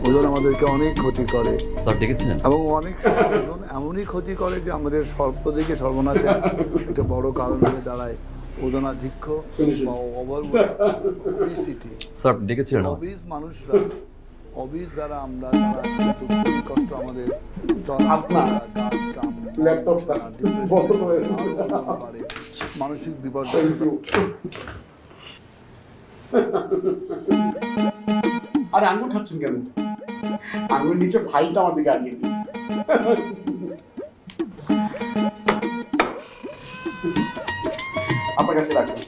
ওজন আমাদেরকে অনেক ক্ষতি করে স্যার ডেকেছিলেন? এবং অনেক সময় ওজন এমনই ক্ষতি করে যে আমাদের সর্বদিকে সর্বনাশের একটা বড় কারণ হয়ে দাঁড়ায় ওজনাধিক্য বা ওবেসিটি। স্যার ডেকেছিলেন? অবিজ মানুষরা, অবিজ দ্বারা আমরা তারা কিন্তু খুবই কষ্ট আমাদের কাজ কাম পারে মানসিক বিপর্যয়। আরে আঙ্গুর খাচ্ছেন কেন? আঙ্গুর নিচে ফাইলটা আমার দিকে আগিয়ে দিন। আপনার কাছে রাখুন।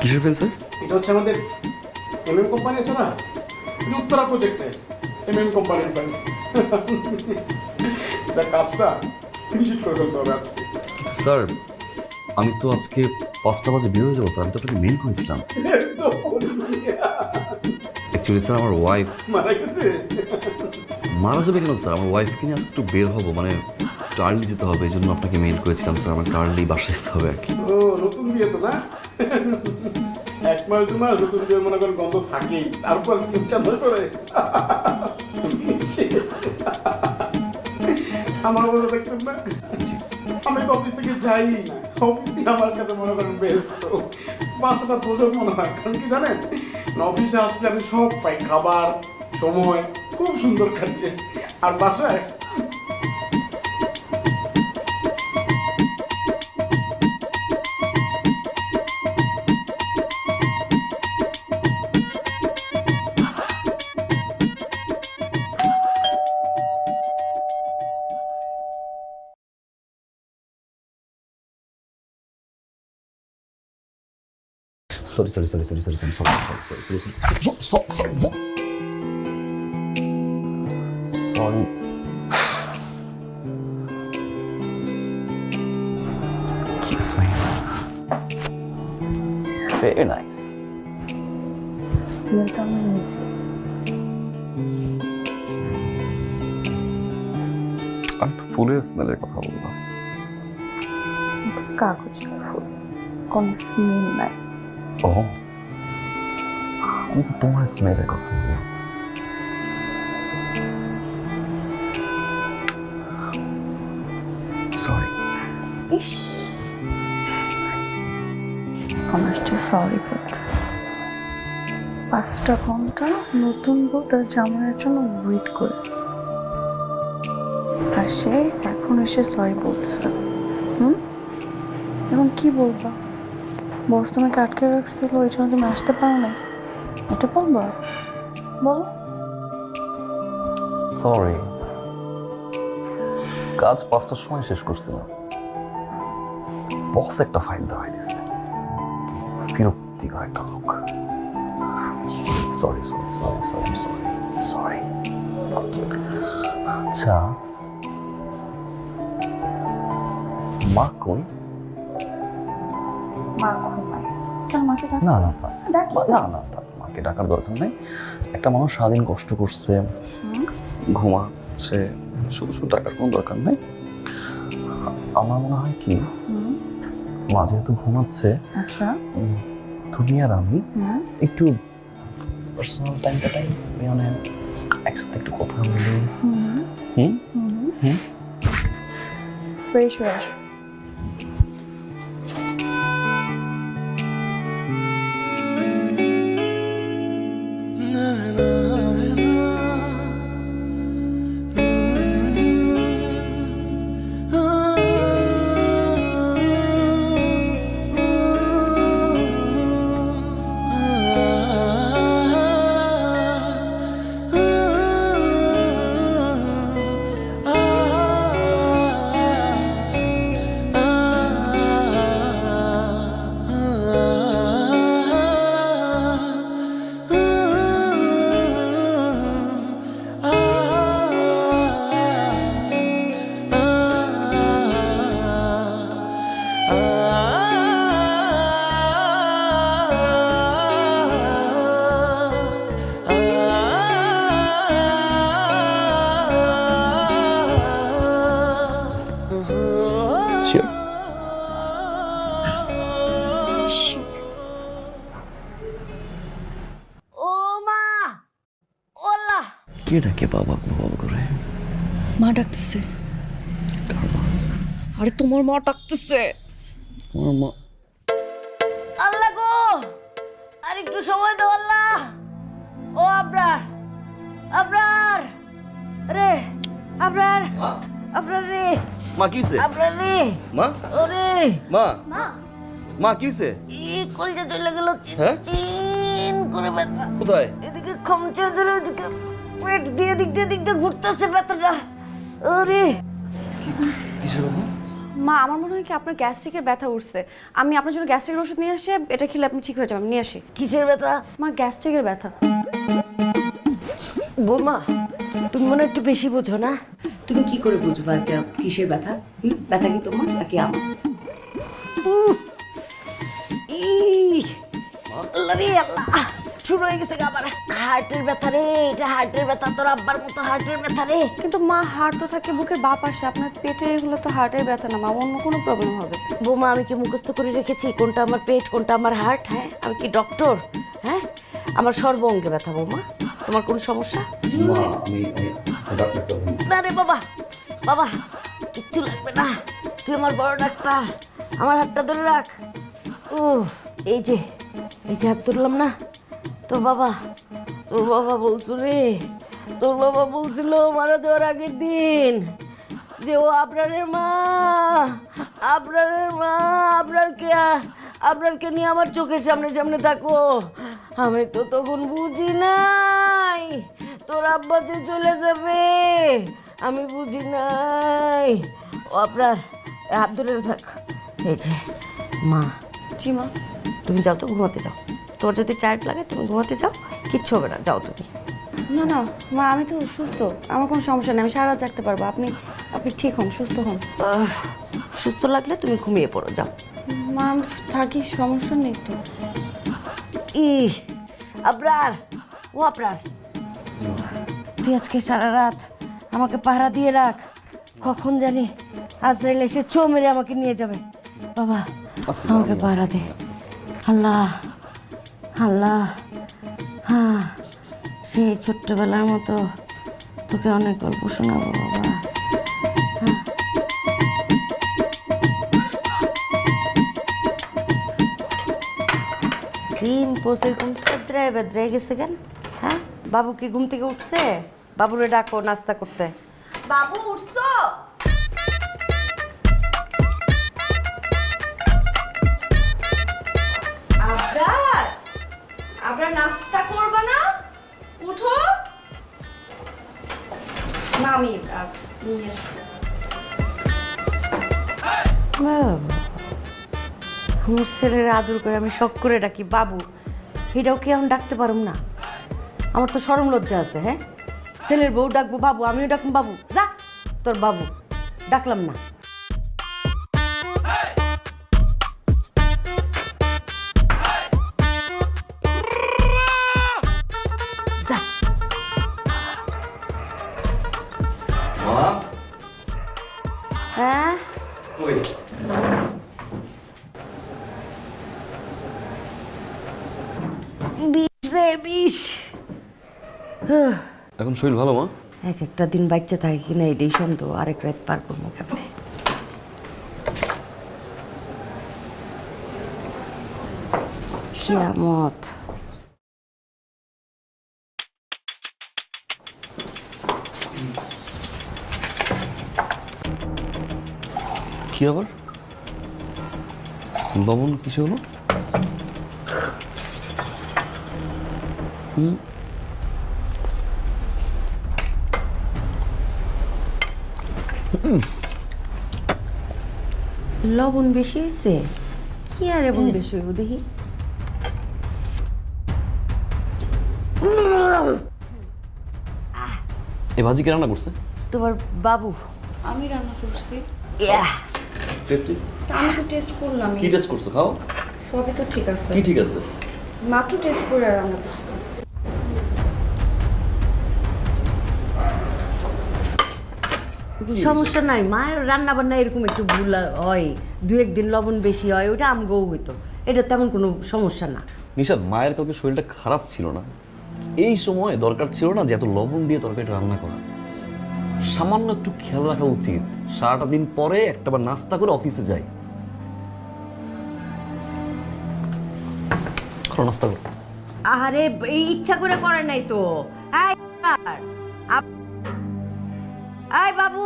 কিসের ফেল স্যার? এটা হচ্ছে আমাদের এমএম কোম্পানি আছে না, এটা উত্তরা প্রজেক্টের এমএম কোম্পানির ফাইল। এটা কাজটা ফিনিশ করে ফেলতে হবে আজকে। কিন্তু স্যার আমি তো আজকে 5টা বাজে বের হয়ে যাবো স্যার। আমি তো আপনাকে মেইল করেছিলাম। অ্যাকচুয়ালি স্যার আমার ওয়াইফ মারা গেছে। মারা যাবে কেন স্যার? আমার ওয়াইফকে নিয়ে আজকে একটু বের হবো, মানে একটু আর্লি যেতে হবে, এই জন্য আপনাকে মেইল করেছিলাম স্যার। আমার আর্লি বাসায় যেতে হবে আর কি। ও নতুন বিয়ে তো না? 1 মাস 2 মাস নতুন বিয়ে মনে করেন গন্ধ থাকেই, তারপর 3-4 মাস পরে আমার মনে দেখতেন না, আমি তো অফিস থেকে যাই না, অফিসে আমার কাছে মনে করেন ব্যস্ত। বাসাটা তোজক মনে হয়, কারণ কি জানেন, অফিসে আসলে আমি সব পাই, খাবার সময় খুব সুন্দর কাটিয়ে। আর বাসায় Sorry. Kiss me. Very nice. আমি তো ফুলের স্মেলের কথা বললাম। কাগজের ফুল, কোন স্মেল নাই। ও, আমি তো তোমার স্মেলের কথা বললাম। সরি। ইস, আমার সরি বলতে 5টা ঘন্টা নতুন বউ তার জামাইয়ের জন্য ওয়েট করেছে, আর সে এখন এসে সরি বলতেছে। এখন কি বলবা? বস তোমাকে আটকে রাখছিল, ওই জন্য তুমি আসতে পারো না, এটা বলবা? বলো। সরি, কাজ 5টার সময় শেষ করছিলাম, বস একটা ফাইল দেওয়াই দিছে, বিরক্তিকর একটা লোক। সরি। আচ্ছা, মা কই? মা ঘুমায়। কেন মাকে ডাক? না, মাকে ডাকার দরকার নেই। একটা মানুষ সারাদিন কষ্ট করছে, ঘুমাচ্ছে, শুধু ডাকার কোনো দরকার নেই। আমার মনে হয় কি, মা যেহেতু ঘুমাচ্ছে, আচ্ছা, তুমি আর আমি একটু পার্সোনাল টাইম কাটাই, মানে একসাথে একটু কথা বলি। ফ্রেশ হয়ে আসো। কে ডাকে বাবা বাবা করে? মা ডাকতেছে। আরে তোমার মা ডাকতেছে। আমার মা। আল্লাহ গো, আর একটু সময় দাও আল্লাহ। ও আবরার, আবরার রে, আবরার, আবরার রে, মা কি হইছে? আবরার রে, মা, ওরে মা, মা কি হইছে? এই কলজা চলে গেল, হ্যাঁ? চিন করে ব্যথা। কোথায়? এদিকে খমচে ধরে, ওদিকে পেট দিয়ে দিক দিয়ে ঘুরতেছে ব্যথাটা। ওরে কিসের বাবা? মা আমার মনে হয় কি আপনার গ্যাস্ট্রিকের ব্যথা উঠছে। আমি আপনার জন্য গ্যাস্ট্রিকের ওষুধ নিয়ে আসি, এটা খেলে আপনি ঠিক হয়ে যাবেন। নিয়ে আসি। কিসের ব্যথা? মা গ্যাস্ট্রিকের ব্যথা। বৌমা, তুমি মনে হয় একটু বেশি বোঝো না? তুমি কি করে বুঝবা এটা কিসের ব্যথা? ব্যথা কি তোমার নাকি আমার? আল্লাহ রে আল্লাহ, শুরু হয়ে গেছে আবার হার্টের ব্যথা রে। এটা হার্টের ব্যথা, তোর আব্বার মতো হার্টের ব্যথা রে। কিন্তু মা হার্ট তো থাকে বুকের বাঁ পাশে, আপনার পেটে এগুলো তো হার্টের ব্যথা না মা, অন্য কোনো প্রবলেম হবে। বৌমা, আমি কি মুখস্থ করে রেখেছি কোনটা আমার পেট কোনটা আমার হার্ট? হ্যাঁ, আমি কি ডক্টর? হ্যাঁ, আমার সর্ব অঙ্গে ব্যথা। বৌমা, তোমার কোন সমস্যা? মা আমি ডাক্তারটা বলি। না রে বাবা, বাবা কিচ্ছু লাগবে না, তুই আমার বড় ডাক্তার, আমার হাতটা ধরে রাখ। ও এই যে হাত ধরলাম না, তোর বাবা বলছো রে, তোর বাবা বলছিল মারা যাওয়ার আগের দিন যে ও আবরারের মা, আবরারকে নিয়ে আমার চোখের সামনে থাকো। আমি তো তখন বুঝি নাই তোর আব্বা যে চলে যাবে, আমি বুঝি নাই। ও আবরার, হাত ধরে থাক। এই যে মা, জি মা। তুমি যাও তো, ঘুমাতে যাও। তোর যদি টায়ার্ড লাগে তুমি ঘুমাতে যাও, কিচ্ছু হবে না, যাও তুমি। না না মা, আমি তো সুস্থ, আমার কোনো সমস্যা নেই, আমি সারা রাত জাগতে পারবো। আপনি ঠিক হন, সুস্থ হন। সুস্থ লাগলে তুমি ঘুমিয়ে পড়ো, যাও। মা আমি থাকি, সমস্যা নেই তো। আবরার, ও আবরার, তুই আজকে সারা রাত আমাকে পাহারা দিয়ে রাখ। কখন জানি আজরাইল এসে ছো মেরে আমাকে নিয়ে যাবে। বাবা আমাকে পাহারা দে। আল্লাহ আল্লাহ, হ্যাঁ সেই ছোট্টবেলার মতো তোকে অনেক গল্প শোনাবো বাবা। ডিম পোষে ঘুম সেদ্রায় বেদ্রায় গেছে কেন? হ্যাঁ, বাবু কি ঘুম থেকে উঠছে? বাবুরে ডাকো নাস্তা করতে। বাবু উঠছো? আবরার নাস্তা করবা না? উঠো। মা আমি নিয়ে আসছি। আমার ছেলের আদর করে আমি শখ করে ডাকি বাবু, এটাও কি আমি ডাকতে পারুম না? আমার তো শরম লজ্জা আছে। হ্যাঁ, ছেলের বউ ডাকবো বাবু, আমিও ডাকবো বাবু। যা তোর বাবু, ডাকলাম না। যা। মা, হ্যাঁ, ওই বিষ রে বিষ। এখন শরীর ভালো মা? এক একটা দিন বাচ্চা থাকে কিনা এটাই সন্দেহ, আরেক রাত পার করবো কেমনে? কিয়ামত। কি আবার বাবন কিসে হলো? লবণ বেশি হয়েছে? কি আর এবং বেশি হইব দেখি। এই ভাজি কে রান্না করছে? তোমার বাবু। আমি রান্না করছি। Yeah, tasty. আমি তো টেস্ট করলাম, কি টেস্ট করছো? খাও। সবই তো ঠিক আছে, কি ঠিক আছে? মাত্র টেস্ট করে রান্না করছি। সমস্যা নাই, মায়ের রান্না বান্না এরকম একটু ভুল হয়, দু একদিন লবণ বেশি হয়, ওটা আমগো হইতো, এটা তেমন কোনো সমস্যা না। নিশাদ, মায়ের কাউকে শরীরটা খারাপ ছিল না, এই সময় দরকার ছিল না যে এত লবণ দিয়ে তরকারিটা রান্না করা। সামান্য একটু খেয়াল রাখা উচিত। সারাটা দিন পরে একটাবার নাস্তা করে অফিসে যাই। করো নাস্তা করো। আরে এই ইচ্ছা করে করে নাই তো। এই বাবু,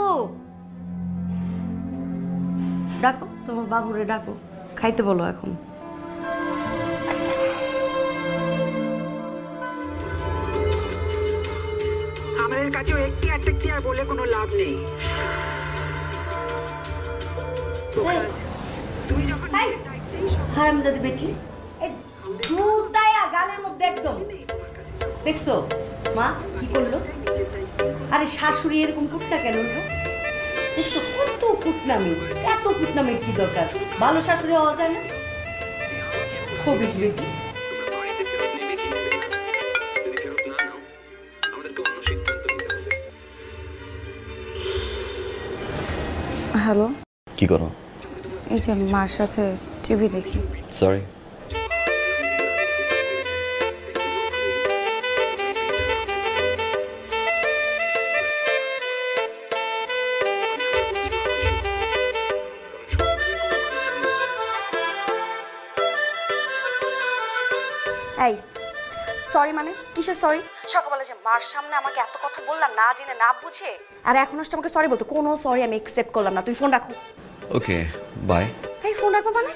ডাকো তোমার বাবুরে, ডাকো, খাইতে বলো এখন। আমাদের কাছেও এখতিয়ার বলে কোনো লাভ নেই। তুমি যখন নিজের দায়িত্বেই সব হারামজাদি বেটি, এই দুধ দায়া গালের মধ্যে একদম। দেখছো মা কি করলো? আরে শাশুড়ি এরকম কুটনা কেন? দেখছো কত কুটনামি, এত কুটনামির কি দরকার? ভালো শাশুড়ি হওয়া যায় না? খবিস বেটি। হ্যালো, কি করো? এই যে মার সাথে টিভি দেখি। সরি। এই সরি মানে কিসের সরি? সকালবেলা যে মার সামনে আমাকে এত কথা বললাম না জেনে না বুঝে, আর এখন আসছে আমাকে সরি বলতে। কোনো সরি আমি একসেপ্ট করলাম না। তুমি ফোন রাখো। Okay bye. এই ফোন রাখবো মানে?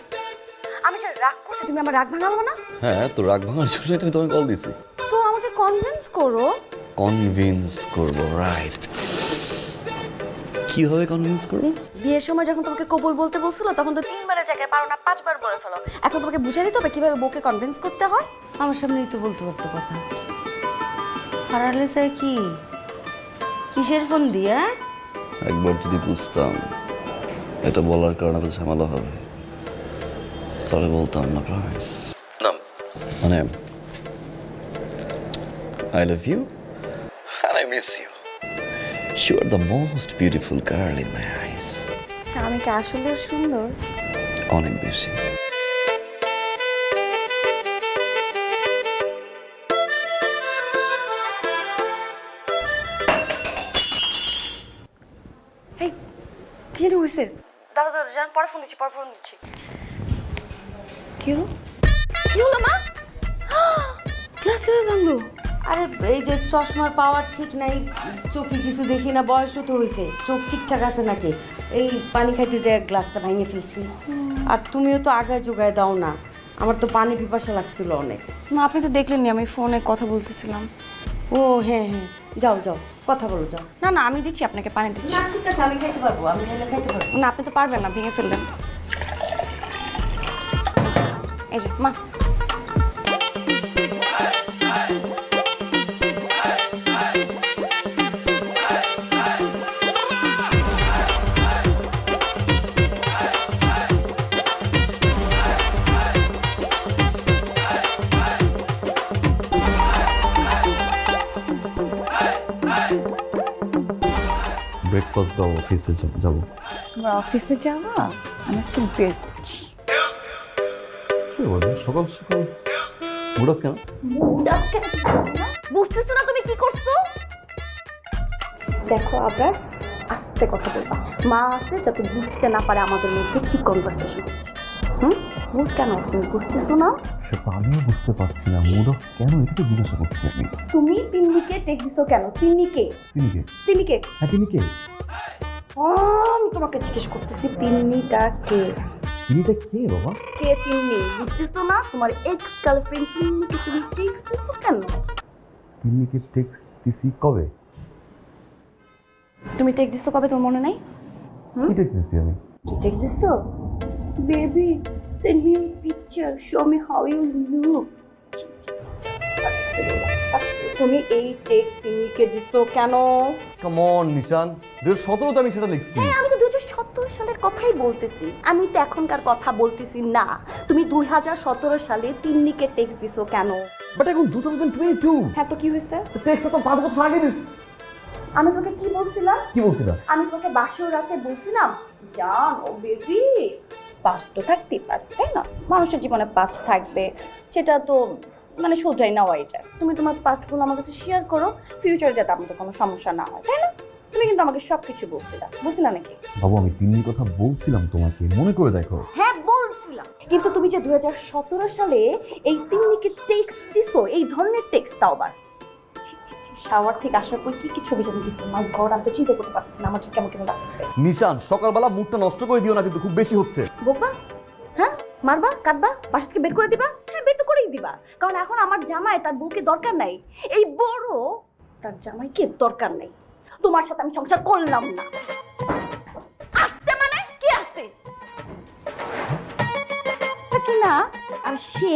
আমি যে রাগ করছি তুমি আমার রাগ ভাঙাবো না? হ্যাঁ, তো রাগ ভাঙার জন্যই তুমি তোমাকে কল দিছি। তো আমাকে কনভিন্স করো। কনভিন্স করবো? রাইট। কিভাবে কনভিন্স করবো? বিয়ের সময় যখন তোমাকে কবুল বলতে বলছিল তখন তো 3 বারের জায়গায় পারো না 5 বার বলে ফেলো। এখন তোমাকে বুঝিয়ে দিতে হবে কিভাবে বউকে কনভিন্স করতে হয়। আমার সামনেই তো বলতে পারতো কথা। হারালে স্যার কি কিসের ফোন দিয়ে? একবার যদি বুঝতাম এটা বলার কারণে তো ঝামেলা হবে, তাহলে বলতাম না। প্রমিস না, মানে I love you and I miss you. You are the most beautiful girl in my eyes. আমি কি আসলে সুন্দর? অনেক বেশি। এই কি জানি হয়েছে? দাঁড়া দাঁড়া, জান পরে ফোন দিচ্ছি, পরে ফোন দিচ্ছি। কি হলো? কি হলো মা? ক্লাস কিভাবে ভাঙলো? আরে এই যে চশমার পাওয়ার ঠিক নাই, চোখে কিছু দেখি না, বয়সও তো হয়েছে, চোখ ঠিকঠাক আছে নাকি? এই পানি খাইতে যে গ্লাসটা ভেঙে ফেলছি। আর তুমিও তো আগায় যোগায় দাও না, আমার তো পানি পিপাসা লাগছিল অনেক। মা আপনি তো দেখলেননি আমি ফোনে কথা বলতেছিলাম। ও হ্যাঁ হ্যাঁ, যাও যাও কথা বলো, যাও। না না আমি দিচ্ছি, আপনাকে পানি দিচ্ছি। না ঠিক আছে, আমি খাইতে পারবো, আমি খাইতে পারবো। না আপনি তো পারবেন না, ভেঙে ফেলবেন। এই যে মা, ব্রেকফাস্ট দাও, অফিসে যাবো। তোমার অফিসে যাওয়া? আমি আজকে বের করছি। কি বলবো সকাল সকাল মুড অফ কেন? বুঝতেছো না তুমি কি করছো? দেখো আবার আস্তে কথা বলবা। মা আছে যাতে বুঝতে না পারে আমাদের মধ্যে কি কনভারসেশন হচ্ছে। মুড কেন তুমি বুঝতেছো না? সেটা আমিও বুঝতে পারছি না, মুড অফ কেন, এটা তো জিজ্ঞাসা করছি আমি। তুমি তিন্নিকে টেক্সট দিছো কেন? তিন্নিকে? তিনিকে? তিন্নিকে? হ্যাঁ তিনিকে। আমি তোমাকে জিজ্ঞেস করতেছি তিন্নিটা কে? তিনিটা কে বাবা? কে তিন্নি? বুঝতেছো না? তোমার এক্স গার্লফ্রেন্ড তিন্নিকে তুমি টেক্সট দিছো কেন? তিনিকে টেক্সট দিছি কবে? তুমি টেক্সট দিছো কবে তোমার মনে নাই? কি টেক্সট দিছি আমি? কি টেক্সট দিছো? Baby send me a picture, show me how you look. তুমি এই টেক্সট তিন্নিকে দিছো কেন? কাম অন নিশান, 2017 তে আমি সেটা লিখছি। আমি তো 2017 সালের কথাই বলতেছি, আমি তো এখনকার কথা বলতেছি না। তুমি 2017 সালে তিন্নিকে টেক্সট দিছো কেন? বাট এখন 2022। হ্যাঁ তো কি হয়েছে? টেক্সট তো 5 বছর আগে দিছি। আমি তোকে কি বলছিলাম? কি বলছিলা? আমি তোকে বাসর রাতে বলছিলাম জান ও বেবি পাঁচ তো থাকতেই পারে, তাই না? মানুষের জীবনে পাঁচ থাকবে, সেটা তো মানে সোজাই নেওয়াই যায়। তুমি তোমার পাস্টগুলো আমার কাছে শেয়ার করো, ফিউচারে যাতে আমাদের কোনো সমস্যা না হয়, তাই না? তুমি কিন্তু আমাকে সব কিছু বলছিলা, বুঝলা নাকি? বাবু আমি তিন্নির কথা বলছিলাম তোমাকে, মনে করে দেখো। হ্যাঁ বলছিলাম, কিন্তু তুমি যে 2017 সালে এই তিন্নিকে টেক্সট দিছো, এই ধরনের টেক্সট তাও আবার শাওয়ার থেকে আসার পর কি কি ছবি জমি দিচ্ছো, মাই গড, আমি তো চিন্তা করতে পারতেছি না, আমার কেমন কেমন লাগতেছে। নিশান সকালবেলা মুডটা নষ্ট করে দিও না, কিন্তু খুব বেশি হচ্ছে। বোকা, হ্যাঁ মারবা কাটবা, বাসা থেকে বের করে দিবা? হ্যাঁ বের তো করেই দিবা, কারণ এখন আমার জামাই তার বউকে দরকার নাই, এই বড় তার জামাইকে দরকার নাই। তোমার সাথে আমি সংসার করলাম না। আসতে মানে কি আসতে কি না, আর সে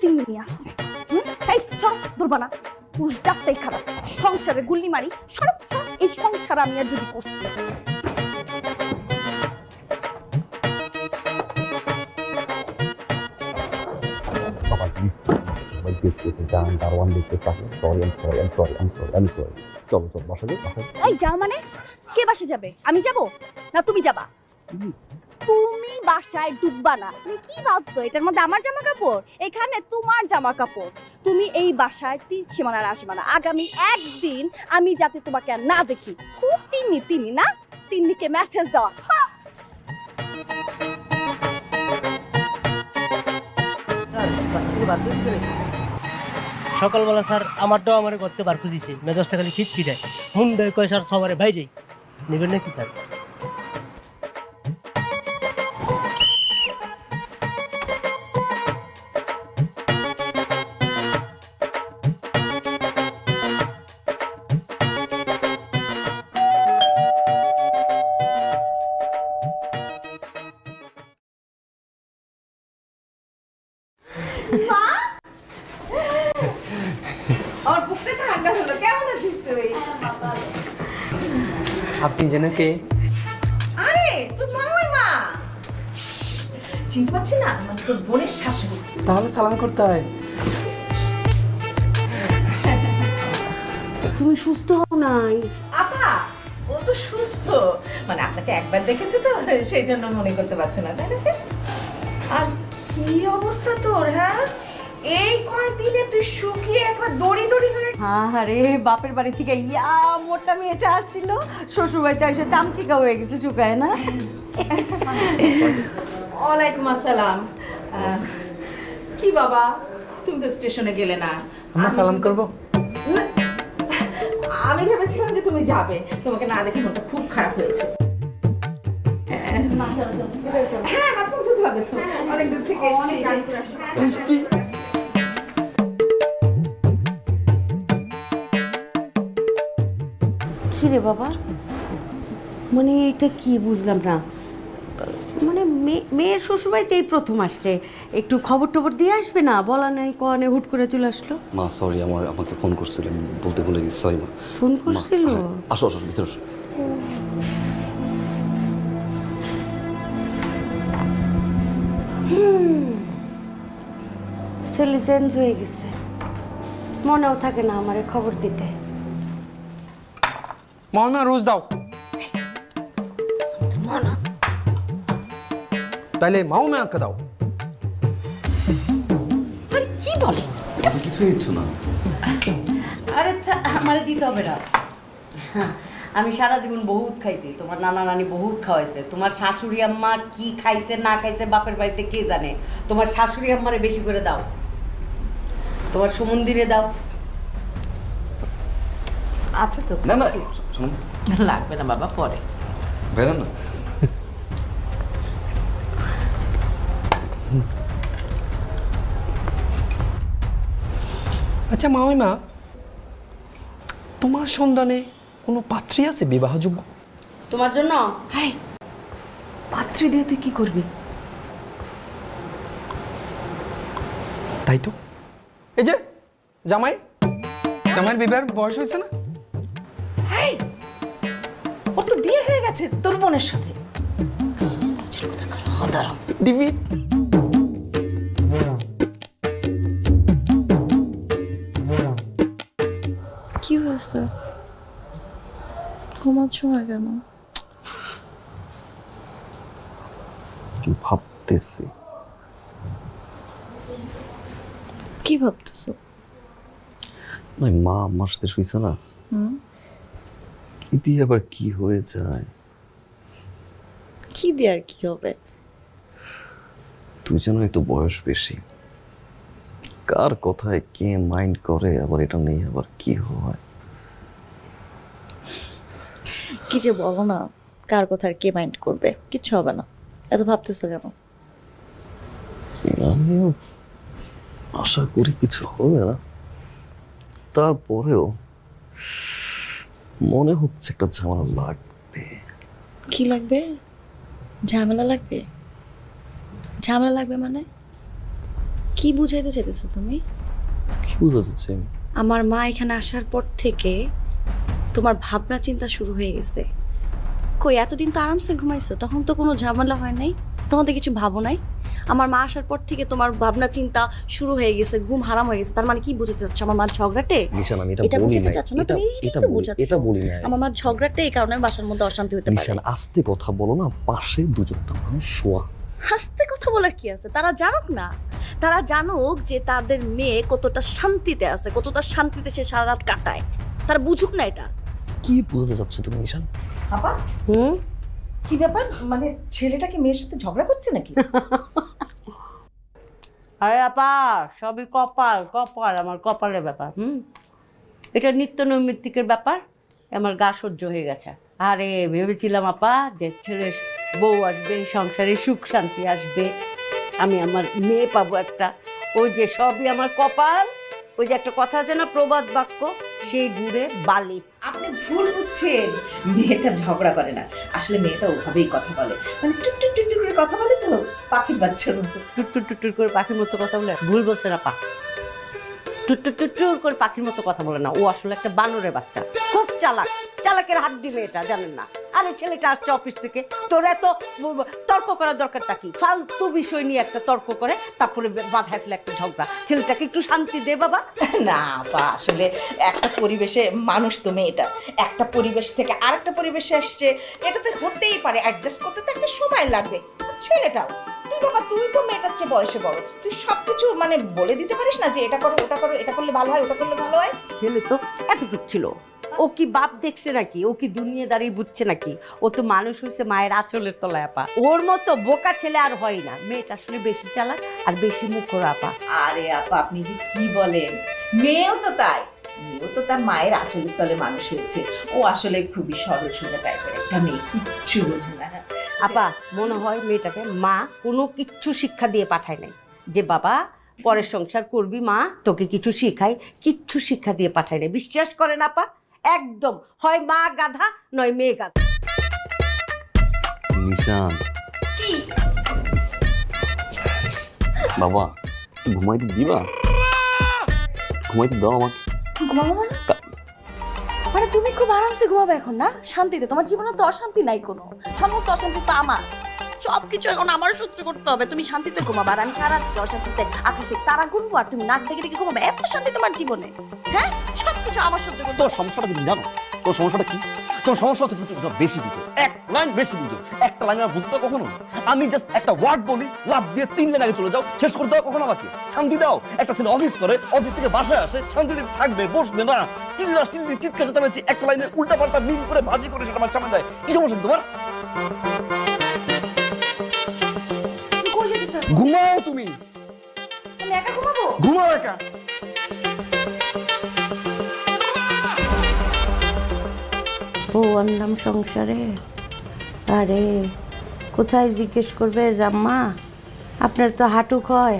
তিন্নি আসছে। এই চল ধরবা না, পুরুষ ডাকতেই খারাপ, সংসারে গুল্লি মারি, সরব সরব, এই সংসার আমি আর যদি করছি। বাবা প্লিজ, সবাই দেখতেছে, জান দারোয়ান দেখতেছে। Sorry I sorry. চলো বাসা যাই। এই যা মানে কে বাসা যাবে? আমি যাব না তুমি যাবা? তুমি বাসায় ঢুকবা না। তুমি কি ভাবছো এটার মধ্যে আমার জামা কাপড়? এখানে তোমার জামা কাপড়। তুমি এই বাসায় তীর সীমানার আসবে না। আগামী একদিন আমি যাতে তোমাকে আর না দেখি। খুব তিন্নি না, তিন্নিকে মেসেজ দেওয়া। সকালবেলা স্যার আমারটাও আমার করতে বার করে দিছে, মেজাজটা খালি খিটখিটায়, মুন্ডে কয় স্যার সবার বাইরে নেবেন নাকি স্যার? আমার বুকটা ঠান্ডা হলো। কেমন আছিস তুই? আপনি যেন কে? আরে তোর মামাই মা, চিনতে পারছি না? মানে তোর বোনের শাশুড়ি। তাহলে সালাম করতে হয়। তুমি সুস্থ হও নাই? আপা ও তো সুস্থ, মানে আপনাকে একবার দেখেছে তো সেই জন্য মনে করতে পারছে না, তাই না? আর কি অবস্থা তোর? হ্যাঁ এই কয়দিনে তুই শুকিয়ে একবার দড়ি হয়ে। আরে বাপের বাড়ি থেকে ইয়া মোটা মেয়েটা আসছিল, শ্বশুর বাড়িতে এসে চামচিকা হয়ে গেছে, শুকায় না? ওয়ালাইকুম আসসালাম। কি বাবা তুমি তো স্টেশনে গেলে না? আমরা সালাম করব। আমি ভেবেছিলাম যে তুমি যাবে, তোমাকে না দেখে মনটা খুব খারাপ হয়েছে। হ্যাঁ হাত মুখ ধুতে হবে তো, অনেক দূর থেকে এসেছি। কি রে বাবা, মানে এটা কি বুঝলাম না। মানে মেয়ের শ্বশুরবাড়িতে এই প্রথম আসছে, একটু খবর টবর দিয়ে আসবে না? বলা নাই কনে হুট করে চলে আসলো। মা সরি, আমাকে ফোন করছিলেন, বলতে ভুলে গেছি, সরি মা। ফোন করছিল? আসো ভিতরে আসো। ছেলে চেঞ্জ হয়ে গেছে, মনেও থাকে না আমারে খবর দিতে। মামা রোজ দাও। তাইলে মাও আমাকে দাও। আরে কি বলে? কিছু ইচ্ছু না। আরে আমারে দিতে হবে না। আমি সারা জীবন বহুত খাইছি, তোমার নানা নানি বহুত খাওয়াইছে। তোমার শাশুড়ি আম্মা কি খাইছে না খাইছে বাপের বাড়িতে কে জানে? তোমার শাশুড়ি আম্মারে বেশি করে দাও, তোমার সুমন্দিরে দাও। আচ্ছা তো না শুনুন, লাগবে না বাবা, পরে বেরোন না। আচ্ছা মামিমা, তোমার সন্ধানে কোনো পাত্রী আছে বিবাহযোগ্য? তোমার জন্য? হ্যাঁ, পাত্রী দিয়ে তুই কি করবি? তাই তো, এই যে জামাইয়ের বিবাহের বয়স হয়েছে না? ওর তো বিয়ে হয়ে গেছে তোর বোনের সাথে। ডিবি কি হয়েছে? ঘুমাচ্ছ না কেন? ভাবতেছি কি ভাবতেছো? না মা আমার সাথে শুইছে না, কি দিয়ে আবার কি হয়ে যায়। কি দিয়ে আর কি হবে? তুই যেন একটু বয়স বেশি, কার কথায় কে মাইন্ড করে, আবার এটা নেই আবার কি হয়। কি যে বলো না, কার কথা আর কে মাইন্ড করবে? কিচ্ছু হবে না, এত ভাবতেছো কেন? আমিও আশা করি কিছু হবে না, তারপরেও মনে হচ্ছে একটা ঝামেলা লাগবে। কি লাগবে? ঝামেলা লাগবে? ঝামেলা লাগবে মানে কি বুঝাইতে চাইতেছো তুমি? কি বুঝা যাচ্ছে? আমার মা এখানে আসার পর থেকে তোমার ভাবনা চিন্তা শুরু হয়ে গেছে। কই এতদিন তো আরামসে ঘুমাইছো, তখন তো কোনো ঝামেলা হয় নাই, তখন তো কিছু ভাবো নাই। আমার মা আসার পর থেকে তোমার ভাবনা চিন্তা শুরু হয়ে গেছে, ঘুম হারাম হয়ে গেছে। তার মানে কি বুঝাতে চাচ্ছ? আমার মা ঝগড়াটে? নিশান আমি এটা এটা বলি বুঝাতে না, চাচ্ছ না তুমি? এটা তো বলি, বুঝাচ্ছ। এটা বলি না। আমার মা ঝগড়াটে, এই কারণে বাসার মধ্যে অশান্তি হতে পারে। নিশান আস্তে কথা বলো না, পাশে দুজনটা মানুষ শোয়া। হাসতে কথা বলার কি আছে? তারা জানুক না, তারা জানুক যে তাদের মেয়ে কতটা শান্তিতে আছে, কতটা শান্তিতে সে সারা রাত কাটায়। তারা বুঝুক না এটা। কি বুঝতে চাচ্ছ তুমি নিশান? আপা কি ব্যাপার, মানে ছেলেটা কি মেয়ের সাথে ঝগড়া করছে নাকি? আরে আপা, সবই কপাল কপাল, আমার কপালের ব্যাপার। এটা নিত্য নৈমিত্তিকের ব্যাপার, আমার গা সহ্য হয়ে গেছে। আরে ভেবেছিলাম আপা যে ছেলে বউ আসবে, সংসারে সুখ শান্তি আসবে, আমি আমার মেয়ে পাবো একটা। ওই যে সবই আমার কপাল। ওই যে একটা কথা আছে না, প্রবাদ বাক্য, সেই ঘুরে বালি। আপনি ভুল বুঝছেন, মেয়েটা ঝগড়া করে না, আসলে মেয়েটা ওভাবেই কথা বলে, মানে টুক টুক টুক টুক করে কথা বলে তো, পাখির বাচ্চার মতো। টুট্টুর টুট্টুর করে পাখির মতো কথা বলে? ভুল বলছে না পা, টুট্টুর টুট্টুর করে পাখির মতো কথা বলে না, ও আসলে একটা বানরের বাচ্চা, খুব চালাক। চালাকের হাড্ডি মেয়েটা, জানেন না? আরে ছেলেটা আসছে অফিস থেকে, তোর এত তর্ক করার দরকারটা কি? ফালতু বিষয় নিয়ে একটা তর্ক করে, তারপরে বাধায় ফেলে একটা ঝগড়া। ছেলেটাকে একটু শান্তি দে বাবা। না বা আসলে একটা পরিবেশে মানুষ তো মেয়েটা, একটা পরিবেশ থেকে আরেকটা পরিবেশে আসছে, এটা তো হতেই পারে, অ্যাডজাস্ট করতে তো একটা সময় লাগবে। ছেলেটাও, তুই বাবা তুই তো মেয়েটার চেয়ে বয়সে বড়, তুই সবকিছু মানে বলে দিতে পারিস না যে এটা করো ওটা করো, এটা করলে ভালো হয় ওটা করলে ভালো হয়। ছেলে তো এতটুক ছিল, ও কি বাপ দেখছে নাকি? ও কি দুনিয়াদারি বুঝছে নাকি? ও তো মানুষ হয়েছে মায়ের আঁচলের তলায় আপা। ওর মতো বোকা ছেলে আর হয় না। মেয়েটা আসলে বেশি চালাক আর বেশি মুখর আপা। আরে আপা আপনি যে কি বলেন, মেয়েও তো তাই, মেয়েও তো তার মায়ের আঁচলের তলে মানুষ হয়েছে। ও আসলে খুবই সরল সোজা টাইপের একটা মেয়ে, কিচ্ছু বোঝে না। আপা মনে হয় মেয়েটাকে মা কোনো কিচ্ছু শিক্ষা দিয়ে পাঠায় নাই, যে বাবা পরের সংসার করবি, মা তোকে কিছু শিখাই, কিচ্ছু শিক্ষা দিয়ে পাঠায় নাই। বিশ্বাস করেন আপা, একদম হয় মা গাধা নয় মেয়ে গাধা। নিশান কি বাবা ঘুমাইতে দিবা? ঘুমাইতে দাও আমাকে। ঘুমাবো না? মানে তুমি খুব আরামসে ঘুমাবে এখন না, শান্তিতে? তোমার জীবনে তো অশান্তি নাই কোনো, সমস্ত অশান্তি তো আমার। সবকিছু এখন আমার সহ্য করতে হবে। তুমি শান্তিতে ঘুমাবে আর আমি সারা রাত অশান্তিতে আকাশে তারা গুনবো, আর তুমি নাক ডেকে ডেকে ঘুমাবে। এত শান্তি তোমার জীবনে? হ্যাঁ, সবকিছু আমার সহ্য করতে তোর সমস্যাটা তুমি জানো? তোর সমস্যাটা কি? তোর সমস্যা হচ্ছে বুঝো, বেশি বুঝো, এক লাইন বেশি বুঝো। একটা লাইন আর বুঝতে কখনো? আমি জাস্ট একটা ওয়ার্ড বলি, লাভ দিয়ে 3 লাইন আগে চলে যাও, শেষ করে দাও কখনো আমাকে। শান্তি দাও। একটা ছেলে অফিস করে, অফিস থেকে বাসায় আসে, শান্তিতে থাকবে, বসবে না, চিৎকার চেঁচামেচি একটা লাইনে উল্টা পাল্টা মিল করে ভাজি করে সেটা আমার সামনে দেয়। কি সমস্যা তোমার? ঘুমাও তুমি, আমি একা ঘুমাবো? ঘুমাও একা। ও আনলাম সংসারে, আরে কোথায় জিজ্ঞেস করবে জাম্মা? আপনার তো হাঁটু ক্ষয়,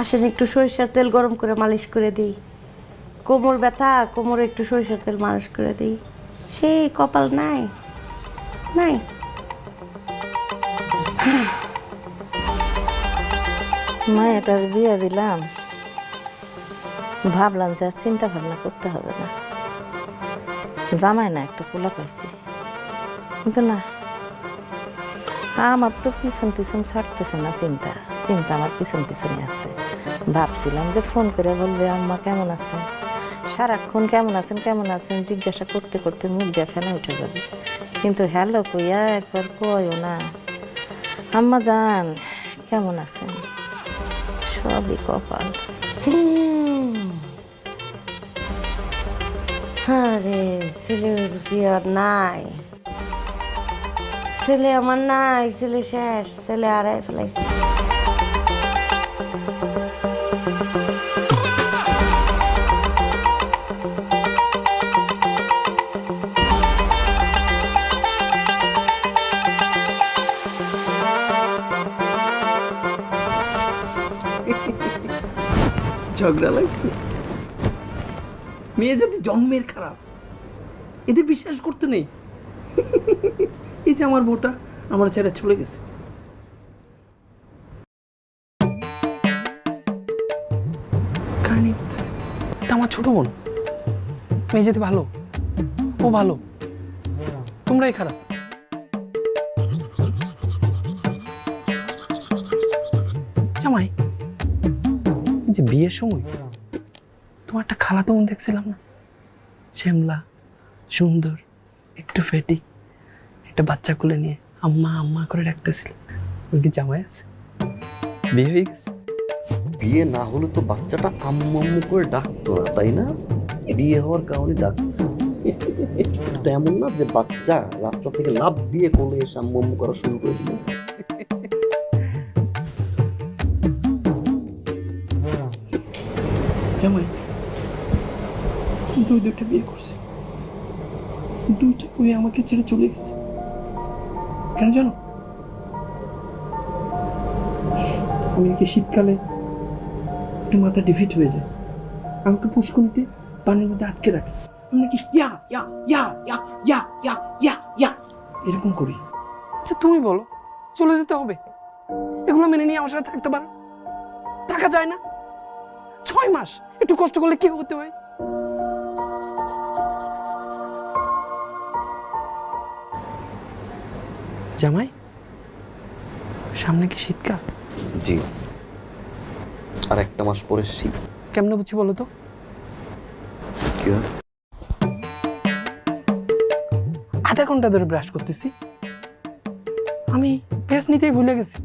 আসেন একটু সরিষার তেল গরম করে মালিশ করে দিই। কোমর ব্যথা, কোমরে একটু সরিষার তেল মালিশ করে দিই। সেই কপাল নাই নাই। মায়াটার বিয়ে দিলাম, ভাবলাম যে আর চিন্তা ভাবনা করতে হবে না, জামাই না একটা পোলা পাইছি। কিন্তু না, আমার তো পিছন পিছন ছাড়তেছে না চিন্তা, চিন্তা আমার পিছন পিছনে আছে। ভাবছিলাম যে ফোন করে বলবে আম্মা কেমন আছেন, সারাক্ষণ কেমন আছেন কেমন আছেন জিজ্ঞাসা করতে করতে মুখ দিয়ে ফেনা উঠে যাবে। কিন্তু হ্যালো কইয়া একবার কয়ও না আম্মা জান কেমন আছেন। সবই কপাল। আরে ছেলে কি আর নাই, ছেলে আমার নাই, ছেলে শেষ, ছেলে হারাই ফেলাইছে। ঝগড়া লাগছে, মেয়ে যদি জন্মের খারাপ, এদের বিশ্বাস করতে নেই। এই যে আমার বউটা আমার ছেড়ে চলে গেছে। কারণ আমার ছোট বোন, মেয়ে যদি ভালো, ও ভালো, তোমরাই খারাপ। জামাই, যে বিয়ের সময় তোমার একটা খালাতো বোন দেখছিলাম না, শ্যামলা, সুন্দর, একটু ফেটি, একটা বাচ্চা কোলে নিয়ে আম্মা আম্মা করে ডাকতেছিল, ওই কি জামাই আছে? বিয়ে হয়ে গেছে? বিয়ে না হলে তো বাচ্চাটা আম্মু আম্মু করে ডাকতো না, তাই না? বিয়ে হওয়ার কারণে ডাকছে। তো এমন না যে বাচ্চা রাস্তা থেকে লাফ দিয়ে কোলে এসে আম্মু আম্মু করা শুরু করে দিল। জামাই দুইটা বিয়ে করছে, দুইটা বই আমাকে ছেড়ে চলে গেছে। কেন জানো? আমি নাকি শীতকালে একটু মাথা ডিফিট হয়ে যায়, আমাকে পুষ্কুনিতে পানির মধ্যে আটকে রাখে, আমি নাকি ইয়া ইয়া ইয়া ইয়া ইয়া ইয়া ইয়া ইয়া এরকম করি। আচ্ছা তুমি বলো, চলে যেতে হবে? এগুলো মেনে নিয়ে আমার সাথে থাকতে পারো? থাকা যায় না? 6 মাস একটু কষ্ট করলে কি হতে হয়? জামাই, সামনে কি শীতকাল? জি, আর একটা মাস পরে শীত। কেমনে বুঝছি বলো তো? কি হয়? আধা ঘন্টা ধরে ব্রাশ করতেছি, আমি পেস্ট নিতেই ভুলে গেছি।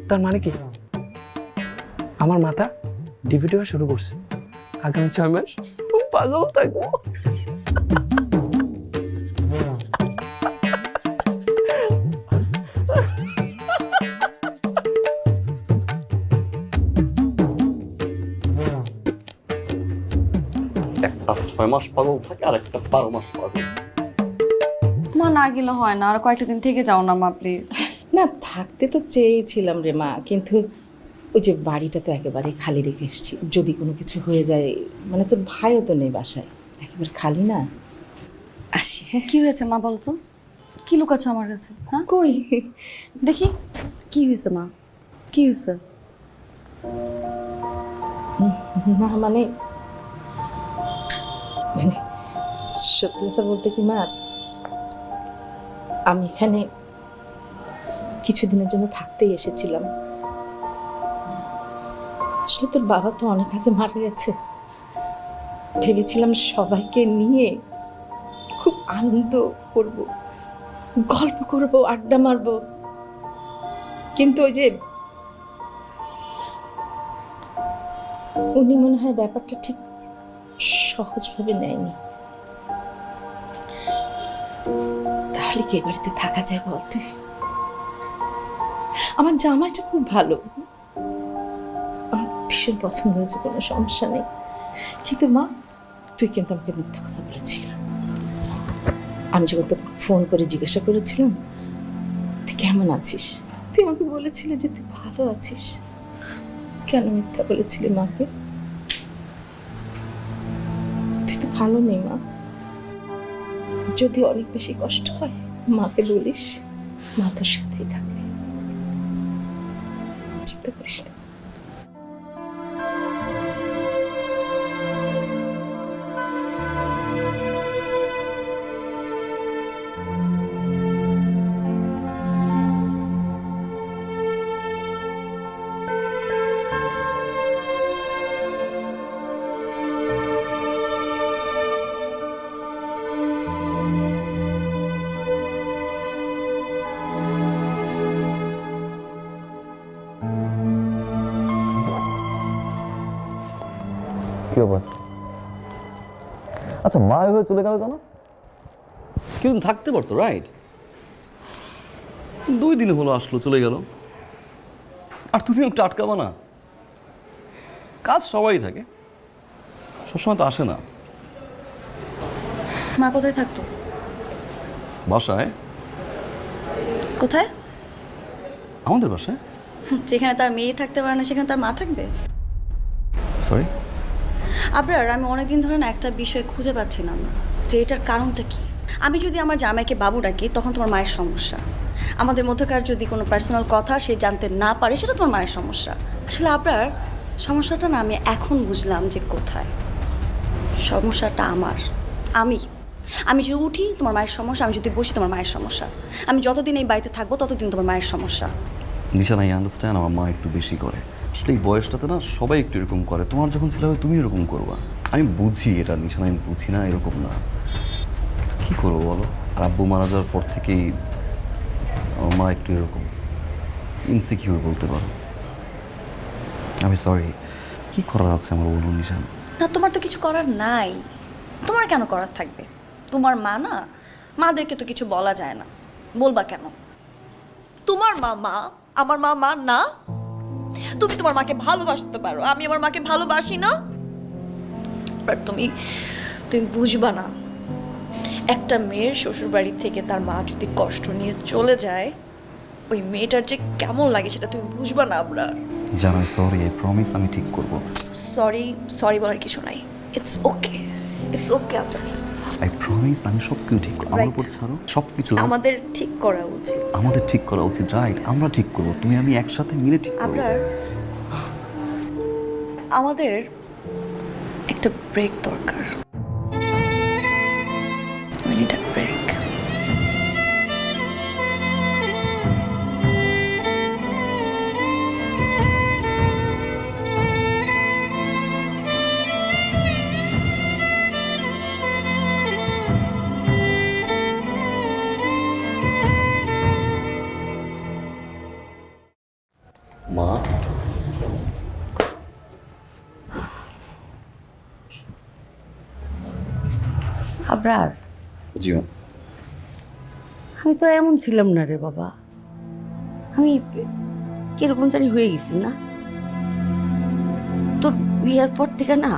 তার মানে কি আমার মাথা ডিভিডি হওয়া শুরু করছে। আগামী 6 মাস পাগল থাকবো। একটা 6 মাস পাগল থাকে আর একটা 12 মাস পাগল। মা না গেলে হয় না, আর কয়েকটা দিন থেকে যাও না মা প্লিজ। না, থাকতে তো চেয়েছিলাম রে মা, কিন্তু ওই যে বাড়িটা তো একেবারে খালি রেখে এসেছি, যদি কোনো কিছু হয়ে যায়, মানে তোর ভাইও তো নেই বাসায়, একেবারে খালি না। আসি। হ্যাঁ, কি হয়েছে মা বলো তো? কি লুকাচ্ছ আমার কাছে? হ্যাঁ কই দেখি কি হয়েছে মা, কি হয়েছে? না মানে সত্যি কথা বলতে কি মা, আমি এখানে কিছুদিনের জন্য থাকতেই এসেছিলাম। আসলে তোর বাবা তো অনেক আগে মারা গেছে, ভেবেছিলাম সবাইকে নিয়ে খুব আনন্দ করব, গল্প করব, আড্ডা মারব, কিন্তু ওই যে উনি মনে হয় ব্যাপারটা ঠিক সহজভাবে নেয়নি। তাহলে কি বাড়িতে থাকা যায় বলতে? আমার জামাইটা খুব ভালো, আমার ভীষণ পছন্দ হয়েছে, কোনো সমস্যা নেই, কিন্তু মা তুই কিন্তু আমাকে মিথ্যা কথা বলেছিলি। আমি যখন তোকে ফোন করে জিজ্ঞাসা করেছিলাম তুই কেমন আছিস, তুই আমাকে বলেছিলি যে তুই ভালো আছিস। কেন মিথ্যা বলেছিলি মাকে? তুই তো ভালো নেই মা, যদি অনেক বেশি কষ্ট হয় মাকে বলিস, মা তোর সাথেই থাকবে, চিন্তা করিস না। আচ্ছা মা এভাবে চলে গেল কেন? কিছুদিন থাকতে পারতো, রাইট? 2 দিন হলো আসলো, চলে গেল। আর তুমি একটু আটকাবা না? কাজ সবাই থাকে, সবসময় তো আসে না। মা কোথায় থাকতো? বাসায়। কোথায়? আমাদের বাসায়। যেখানে তার মেয়ে থাকতে পারে না সেখানে তার মা থাকবে? সরি। আবরার, আমি অনেকদিন ধরে না একটা বিষয় খুঁজে পাচ্ছিলাম না যে এটার কারণটা কি। আমি যদি আমার জামাইকে বাবু ডাকি তখন তোমার মায়ের সমস্যা। আমাদের মধ্যকার যদি কোনো পার্সোনাল কথা সে জানতে না পারে সেটা তোমার মায়ের সমস্যা। আসলে আবরার, সমস্যাটা না আমি এখন বুঝলাম যে কোথায়। সমস্যাটা আমার। আমি যদি উঠি তোমার মায়ের সমস্যা, আমি যদি বসি তোমার মায়ের সমস্যা। আমি যতদিন এই বাড়িতে থাকবো ততদিন তোমার মায়ের সমস্যা। নিশান, আই আন্ডারস্ট্যান্ড আমার মা একটু বেশি করে। আসলে এই বয়সটাতে না সবাই একটু এরকম করে। তোমার যখন ছেলে হবে তুমি এরকম করবা। আমি বুঝি এটা নিশান, আমি বুঝি না এরকম না। কী করবো বলো? আর আব্বু মারা যাওয়ার পর থেকেই আমার মা একটু এরকম ইনসিকিউর বলতে পারো। আমি সরি। কী করার আছে আমার বলুন নিশান? না, তোমার তো কিছু করার নাই। তোমার কেন করার থাকবে? তোমার মা না, মাদেরকে তো কিছু বলা যায় না। বলবা কেন? তোমার মা, আমার মা না। তুমি তোমার মাকে ভালোবাসতে পারো, আমি আমার মাকে ভালোবাসি না। বাট তুমি বুঝবা না, একটা মেয়ের শ্বশুর বাড়ি থেকে তার মা যদি কষ্ট নিয়ে চলে যায়, ওই মেয়েটার যে কেমন লাগে সেটা তুমি বুঝবা না। আমরা জানাই সরি, আই প্রমিস আমি ঠিক করবো। সরি বলার কিছু নাই। ইটস ওকে আপনার। আই প্রমিস আমি সব কিছু ঠিক করবো। আমার উপর ছাড়ো, সব কিছু আমাদের ঠিক করা উচিত। আমাদের ঠিক করা উচিত, রাইট? আমরা ঠিক করবো, তুমি আমি একসাথে মিলে ঠিক করবো। আপনার আমাদের একটা ব্রেক দরকার। We need a break. মা, আবরার, জীবন আমি তো এমন ছিলাম না রে বাবা। আমি কিরকম জানি হয়ে গেছি না? তোর বিয়ার পর থেকে না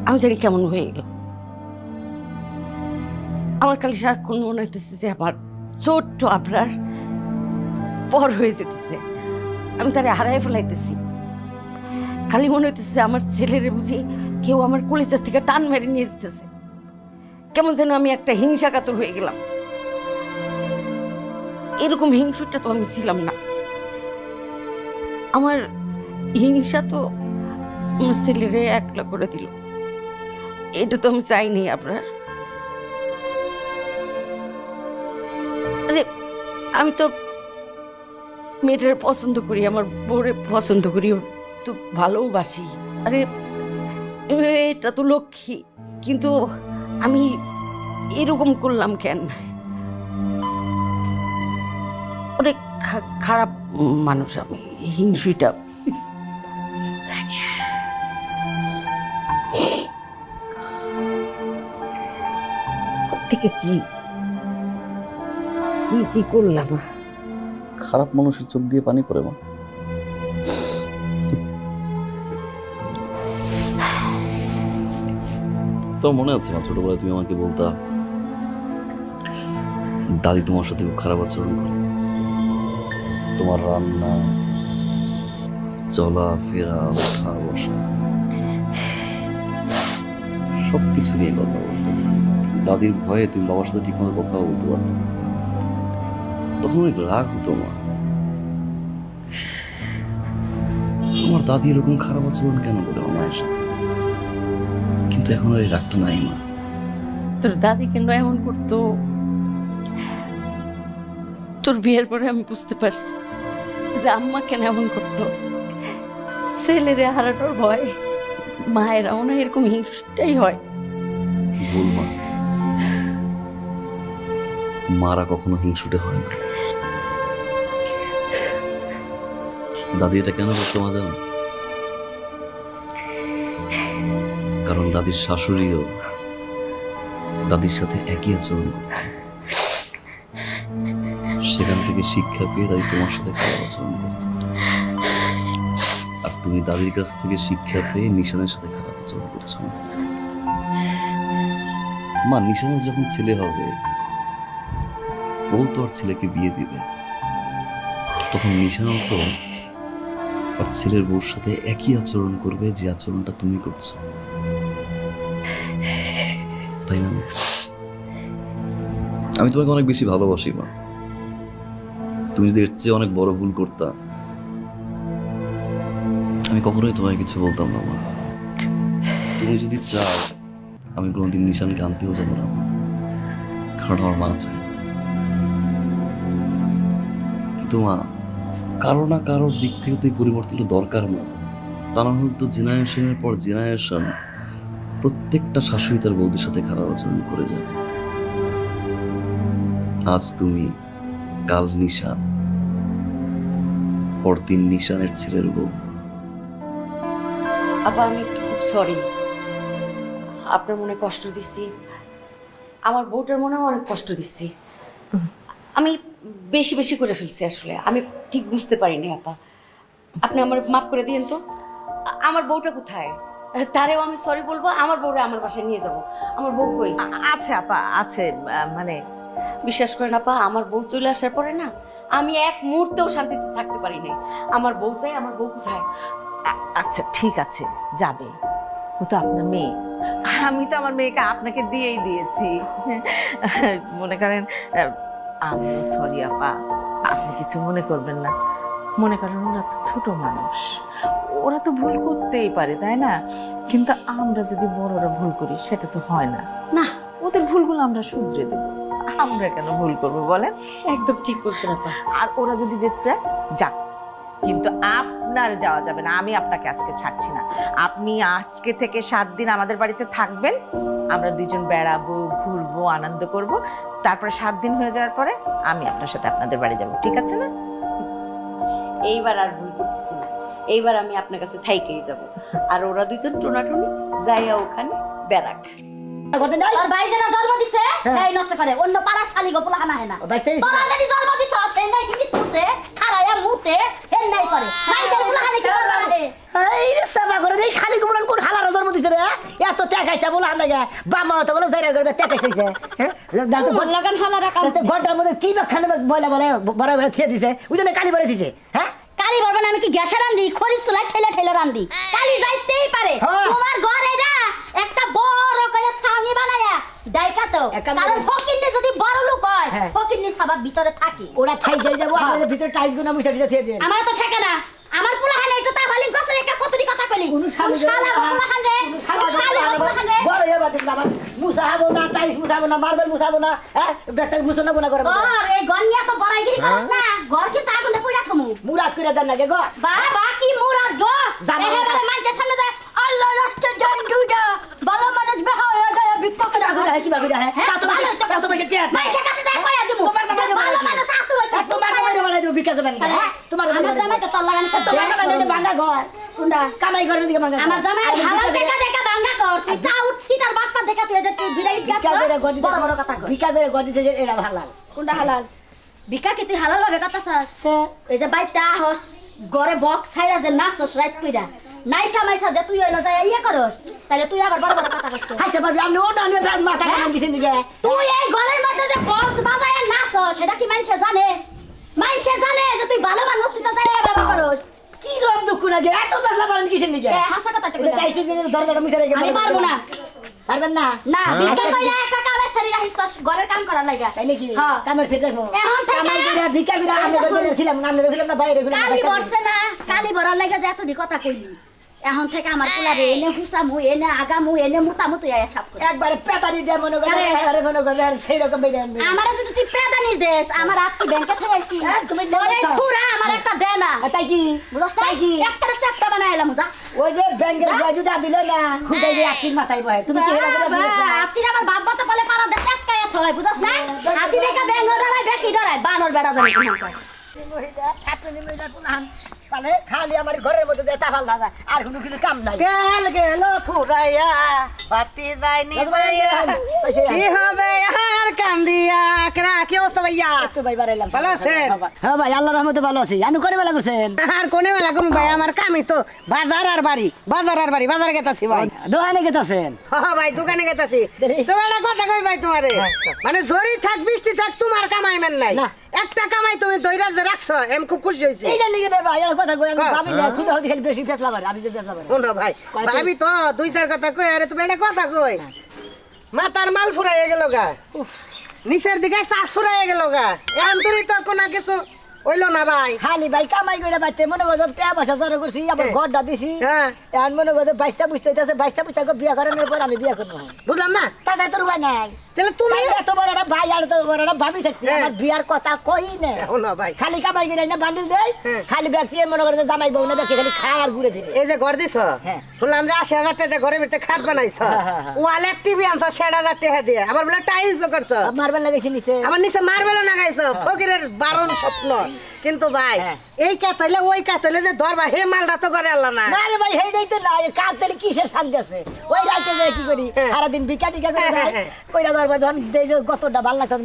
আমি জানি কেমন হয়ে গেল। আমার খালি সারাক্ষণ মনে হইতেছে যে আমার ছোট্ট আবরার পর হয়ে যেতেছে, আমি তারে হারাই ফেলাইতেছি। খালি মনে হইতেছে আমার ছেলের বুঝি কেউ আমার কলেজের থেকে টান মেরে নিয়ে যেতেছে। কেমন যেন আমি একটা হিংসা কাতর হয়ে গেলাম। এরকম হিংসুটা তো আমি ছিলাম না। আমার হিংসা তো আমার ছেলেরে একলা করে দিল। এটা তো আমি চাইনি আপনার। আরে আমি তো মেয়েটার পছন্দ করি, আমার বউরে পছন্দ করি, ওর তো ভালোবাসি। আরে এটা তো লক্ষ্মী, কিন্তু আমি এরকম করলাম কেন? অনেক খারাপ মানুষ আমি, হিংসুটা। থেকে কি কি কি করলাম? খারাপ মানুষের চোখ দিয়ে পানি পড়ে মা। তো মনে আছে মা, ছোটবেলায় তুমি আমাকে বলতা দাদি তোমার সাথে খুব খারাপ আচরণ করে। তোমার রান্না, চলা ফেরা, ওঠা বসা সবকিছু নিয়ে কথা বলতো। দাদির ভয়ে তুমি বাবার সাথে ঠিক মতো কথাও বলতে পারতো। তখন অনেক রাগ হতো মা, আমার দাদি এরকম খারাপ আচরণ কেন করে আমার মায়ের সাথে। কিন্তু এখন আর এই রাগটা নাই মা। তোর দাদি কেন এমন করতো? তোর বিয়ের পরে আমি বুঝতে পারছি যে আম্মা কেন এমন করতো। ছেলেরে হারানোর ভয় মায়েরা মনে হয় এরকম হিংসটাই হয়। ভুল মা, মারা কখনো হিংসুটে হয় না। দাদি এটা কেন করতো মা জানো? কারণ দাদির শাশুড়িও দাদির সাথে একই আচরণ করত। সেখান থেকে শিক্ষা পেয়ে দাদি তোমার সাথে খারাপ আচরণ করত, আর তুমি দাদির কাছ থেকে শিক্ষা পেয়ে নিশানের সাথে খারাপ আচরণ করছো। মা, নিশানের যখন ছেলে হবে, ও তো আর ছেলেকে বিয়ে দিবে, তখন নিশানও তো আর ছেলের বউর সাথে একই আচরণ করবে যে আচরণটা তুমি করছো, তাই না? আমি তোমাকে অনেক বেশি ভালোবাসি মা। তুমি যদি এর চেয়ে অনেক বড় ভুল করতা, আমি কখনোই তোমায় কিছু বলতাম না মা। তুমি যদি চাও, আমি কোনোদিন নিশানকে আনতেও যাবো না, কারণ আমার মা চায়। কিন্তু মা, কারো না কারোর দিক থেকে তো এই পরিবর্তনটা দরকার মা। তা না হলে তো জেনারেশনের পর জেনারেশন প্রত্যেকটা শাশুড়ি তার বউদের সাথে খারাপ আচরণ করে যাবে। আজ তুমি, কাল নিশান, পরদিন নিশানের ছেলের বউ। আপা আমি খুব সরি, আপনার মনে কষ্ট দিছি, আমার বউটার মনেও অনেক কষ্ট দিছি। আমি বেশি বেশি করে ফেলছি, আসলে আমি ঠিক বুঝতে পারিনি আপা। আপনি আমার মাফ করে দিয়েন তো। আমার বউটা কোথায়? তারেও আমি সরি বলবো, আমার বউরে আমার বাসায় নিয়ে যাব। আমার বউ কই? আছে আপা, আছে, মানে বিশ্বাস করেন আপা, আমার বউ চলে আসার পরে না আমি এক মুহূর্তেও শান্তিতে থাকতে পারি নাই। আমার বউ চাই, আমার বউ কোথায়? আচ্ছা ঠিক আছে, যাবে, ও তো আপনার মেয়ে। আমি তো আমার মেয়েকে আপনাকে দিয়েই দিয়েছি। মনে করেন, আমি সরি আপা, আপনি কিছু মনে করবেন না। মনে করেন ওরা তো ছোট মানুষ, ওরা তো ভুল করতেই পারে, তাই না? কিন্তু আমরা যদি বড়রা ভুল করি সেটা তো হয় না। না, ওদের ভুলগুলো আমরা শুধরে দেবো। আমরা কেন ভুল করবো বলেন? একদম ঠিক বলছেন আপা। আর ওরা যদি যেতে চায়, যাক, কিন্তু আপনার যাওয়া যাবে না। আমি আপনাকে আজকে ছাড়ছি না। আপনি আজকে থেকে 7 দিন আমাদের বাড়িতে থাকবেন। আমরা দুজন বেড়াবো, ঘুরবো, আনন্দ করব। তারপরে 7 দিন হয়ে যাওয়ার পরে আমি আপনার সাথে আপনাদের বাড়ি যাব, ঠিক আছে না? এইবার আর ভুল করতেছি না, এইবার আমি আপনার কাছে থাইকেই যাব। আর ওরা দুজন টোনাটুনি যাইয়া ওখানে বেড়াক। তোর ভাই যেটা জন্ম দিছে এই নষ্ট করে, অন্য পাড়ার শালি গোপলা হানা হয় না। তোরা যদি জন্ম দিছ সেই নাই কি করতে খারায়া মুতে হেন নাই করে মাইসের গোপলা হানে কি করে? এই রে সাবা করে এই শালি গোবরন কোন হালার জন্ম দিতে রে? এত টাকাইটা বলা লাগে বাবা তো বলে যাইরা করবে টাকা কইছে। হ্যাঁ দাও তো লাগান হালারা কাম ঘরটার মধ্যে কি বাখানে ময়লা বলে বড় বড় থিয়ে দিছে, ওইজন্য কালি বলে দিছে। হ্যাঁ কালি বলবে না, আমি কি গ্যাসে রান্ধি, খরিদ চুলায় ঠেলে ঠেলে রান্ধি? কালি যাইতেই পারে। তোমার ঘরে না একটা বড় করে ছাউনি বানায়া ডাইকা তো, কারণ ফকিন্নি যদি বড় লোক হয় ফকিন্নি সবার ভিতরে থাকে। ওরা থাই যাই যাবো, আমাদের ভিতরে টাইলস গুনা মুছা দিতে থিয়ে দেন। আমার তো থাকে না, আমার পোলাহানে একটু তা ভালিং কষ্ট রেখে কতটি কথা কইলি। কোন শালা পোলাহানে বড় এবার দিন আবার মুছাবো না, টাইলস মুছাবো না, মার্বেল মুছাবো না, হ্যাঁ ব্যাটা মুছনা না করে। আর এই গনিয়া তো বড়াইগিরি করছ না, ঘর কি তা আগুনে পুড়া থমু। মুরাদ করে দেন লাগে গো। বাবা কি মুরাদ গো? এবারে মাইজের সামনে যায় আল্লাহ রাস্তা জান দুডা ভালো মানুষ বেহা হয়ে যায় বিপদ করে আগুন হয় কি বাগুড়া হয় তা তো বেশি টিয়া মাইজের কাছে যায় কইয়া দিমু। তোমার তো ভালো মানুষ আতু হইছে, তোমার তো বানাই দেব বিকা দেবেন। হ্যাঁ তোমার আমার জামাই তো তোর লাগান তোমার তো বানাই দেব ভাঙা ঘর কোনটা কামাই করে দিকে ভাঙা। আমার জামাই হালাল দেখা দেখা ভাঙা কর, তুই তা উঠছি তার বাপটা দেখা তুই যে তুই বিদায় বিকা করে গদি বড় বড় কথা কর। বিকা করে গদি যে এরা হালাল। কোনটা হালাল? বিকা কি তুই হালাল ভাবে কথা স্যার? এই যে বাইটা হস ঘরে বক্স ছাইরা যে নাচস রাইট কইরা নাইসা মাইসা যে তুই হইলো যায় ইয়া করস, তাহলে তুই আবার বড় বড় কথা কইছ। আচ্ছা ভাবি আমি ও না আমি মাথা কামান দিছেন দিকে। তুই এই ঘরের মধ্যে যে বক্স বাজায় নাচস সেটা কি মানুষে জানে? মানুষে জানে যে তুই ভালো মানুষ, তুই তো যায় ব্যবহার করস। কি রম দুঃখ লাগে এত বাজলা বারণ কিসের দিকে? হাসা কথা এটা টাইট করে দরজাটা মুছে রেখে আমি পারবো না। পারবেন না? না বিকা কইরা একটা কামের সারি রাখিস তো ঘরের কাম করার লাগা। তাই নাকি? হ্যাঁ কামের সেটা দেখো এখন থেকে কামাই করে ভিক্ষা করে আমি করে খিলাম না, আমি খিলাম না বাইরে খিলাম। কালি বসছে না, কালি ভরার লাগা যে এতটি কথা কইলি। এখন থেকে আমার পোলারে এনে হুসামু এনে আগামু এনে মুতামু তুই আয়া সাপ কর। একবারে পেতানি দে মনে করে আরে মনে করে সেই রকম বেরে আনবে। আমারে যদি তুই পেদানি দেস আমার আত্মি ব্যাংকে থেকে আইছি তুমি ওরে পুরা আমার একটা দে না। তাই কি বুঝছ তাই কি একটা চ্যাপ্টা বানাইলাম যা। ওই যে ব্যাংকের বয়জুদা দিল না খুদাই দিয়ে আত্মির মাথায় বয়। তুমি কি হেলা করে দিয়েছ? আত্মির আমার বাবা তো বলে পারা দে চাটকায়া থয়, বুঝছ না? আত্মি দেখা ব্যাংক ধরাই বেকি ধরাই বানর বেড়া জানি কোন কয়। খালি আমার ঘরের মধ্যে দিয়ে তাফাল দাদা আর কোনো কিছু কাম নাই তেল গেল ফুরাইয়া পাতি যায়নি ভাইয়া কি হবে আর কান্দিয়া কেরা কি অবস্থা ভাইয়া তো ভাই বাড়াইলাম ভালো আছেন হ্যাঁ ভাই আল্লাহর রহমতে ভালো আছি আমি কোনে বেলা করছেন আর কোনে বেলা করুন ভাই আমার কামই তো বাজার আর বাড়ি বাজারে গেতাছি ভাই দোকানে গেতাছেন হ্যাঁ ভাই দোকানে গেতাছি তো একটা কথা কই ভাই তোমারে মানে জরি থাক বৃষ্টি থাক তোমার কামাই মান নাই একটা কামাই তুমি দইরা যে রাখছো আমি খুব খুশি হইছি এইটা লিখে দে ভাই আর কথা কই আমি ভাবি না খুদা হতে খালি বেশি ফেসলা পারে আমি যে ফেসলা পারে কোন ভাই ভাবি তো দুই চার কথা কই আরে তুমি একটা কথা কই মাথার মাল ফুরাইয়া গেল গা নিচের দিকে শ্বাস ফুরাইয়া গেল গা এখন তুমি তো কোনো কিছু হইলো না ভাই খালি ভাই কামাই করে বাইতে মনে করো টাকা পয়সা জড়ো করছি আবার ঘরটা দিছি এখন মনে করো বাইশটা বুঝতে হইতেছে বাইশটা বুঝতে বিয়ে করানোর পর আমি বিয়ে করবো বুঝলাম না তাছাড়া তোর উপায় নাই তাহলে তুমি এত বড় একটা ভাই আর এত বড় একটা ভাবি থাকছি আমার বিয়ার কথা কই না ভাই খালি কামাই করে না বান্ডিল দেয় খালি ব্যক্তি মনে করে জামাই বউ না দেখে খালি খায় আর ঘুরে ফিরে এই যে ঘর দিছ শুনলাম যে 80,000 টাকা ঘরের ভিতরে খাট বানাইছ ওয়াল টিভি আনছ 60,000 টাকা দিয়ে আবার বলে টাইলস করছ মার্বেল লাগাইছি নিচে আমার নিচে মার্বেল লাগাইছ ফকিরের বারণ স্বপ্ন কিন্তু ভাই এই কাতলে ওই কাতলে যে ধরবা হে মালটা তো করে আল্লাহ না আরে ভাই হেইটাই তো না কাতলে কিসের শান্তি আছে ওই রাতে যায় কি করি সারা দিন বিকা টিকা করে যায় কইরা ধরবা যখন দেই যে গতটা ভালো লাগতো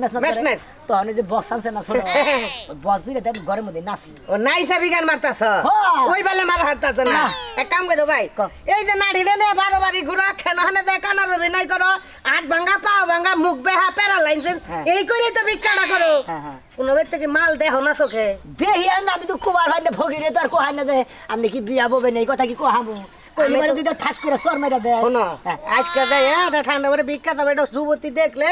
মেস তখন যে বক্স আনছে না ছোট বক্স দিলে তাই ঘরের মধ্যে নাচি ও নাইসা বিগান মারতাছ ওই বেলে মার হাঁটতাছ না এক কাম করো ভাই এই যে নাড়ি রে 12 বাড়ি ঘুরা খেনানে যায় কানার অভিনয় করো হাত ভাঙা পা ভাঙা মুখ বেহা প্যারালাইজেন এই করে তো বিকাটা করো কোন ব্যক্তি কি মাল দেহ না চোখে দেহি আর আমি তো কুমার হয় না ফকিরে তো আর কোহাই না দে আপনি কি বিয়া ববে নেই কথা কি কোহামু কইলে মানে দুইটা ঠাস করে সর মেরা দে শোনো আজকে যাই এটা ঠান্ডা করে বিখ্যাত হবে এটা যুবতী দেখলে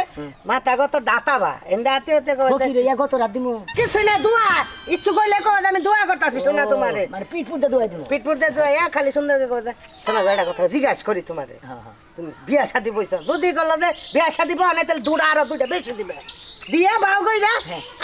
মাথা কত ডাতাবা এন্ডা আতে হতে কই ফকিরে ইয়া কত রাত দিমু কিছু না দোয়া ইচ্ছু কইলে কই আমি দোয়া করতাছি শোনা তোমারে মানে পিটপুটে দোয়া দিমু পিটপুটে দোয়া ইয়া খালি সুন্দর করে কই শোনা এটা কথা জিজ্ঞাসা করি তোমারে তুমি বিয়া শাদি বইছো যদি করলে যে বিয়া শাদি বউ না তাহলে দুটা আর দুইটা বেশি দিবে দিয়া বাউ কইরা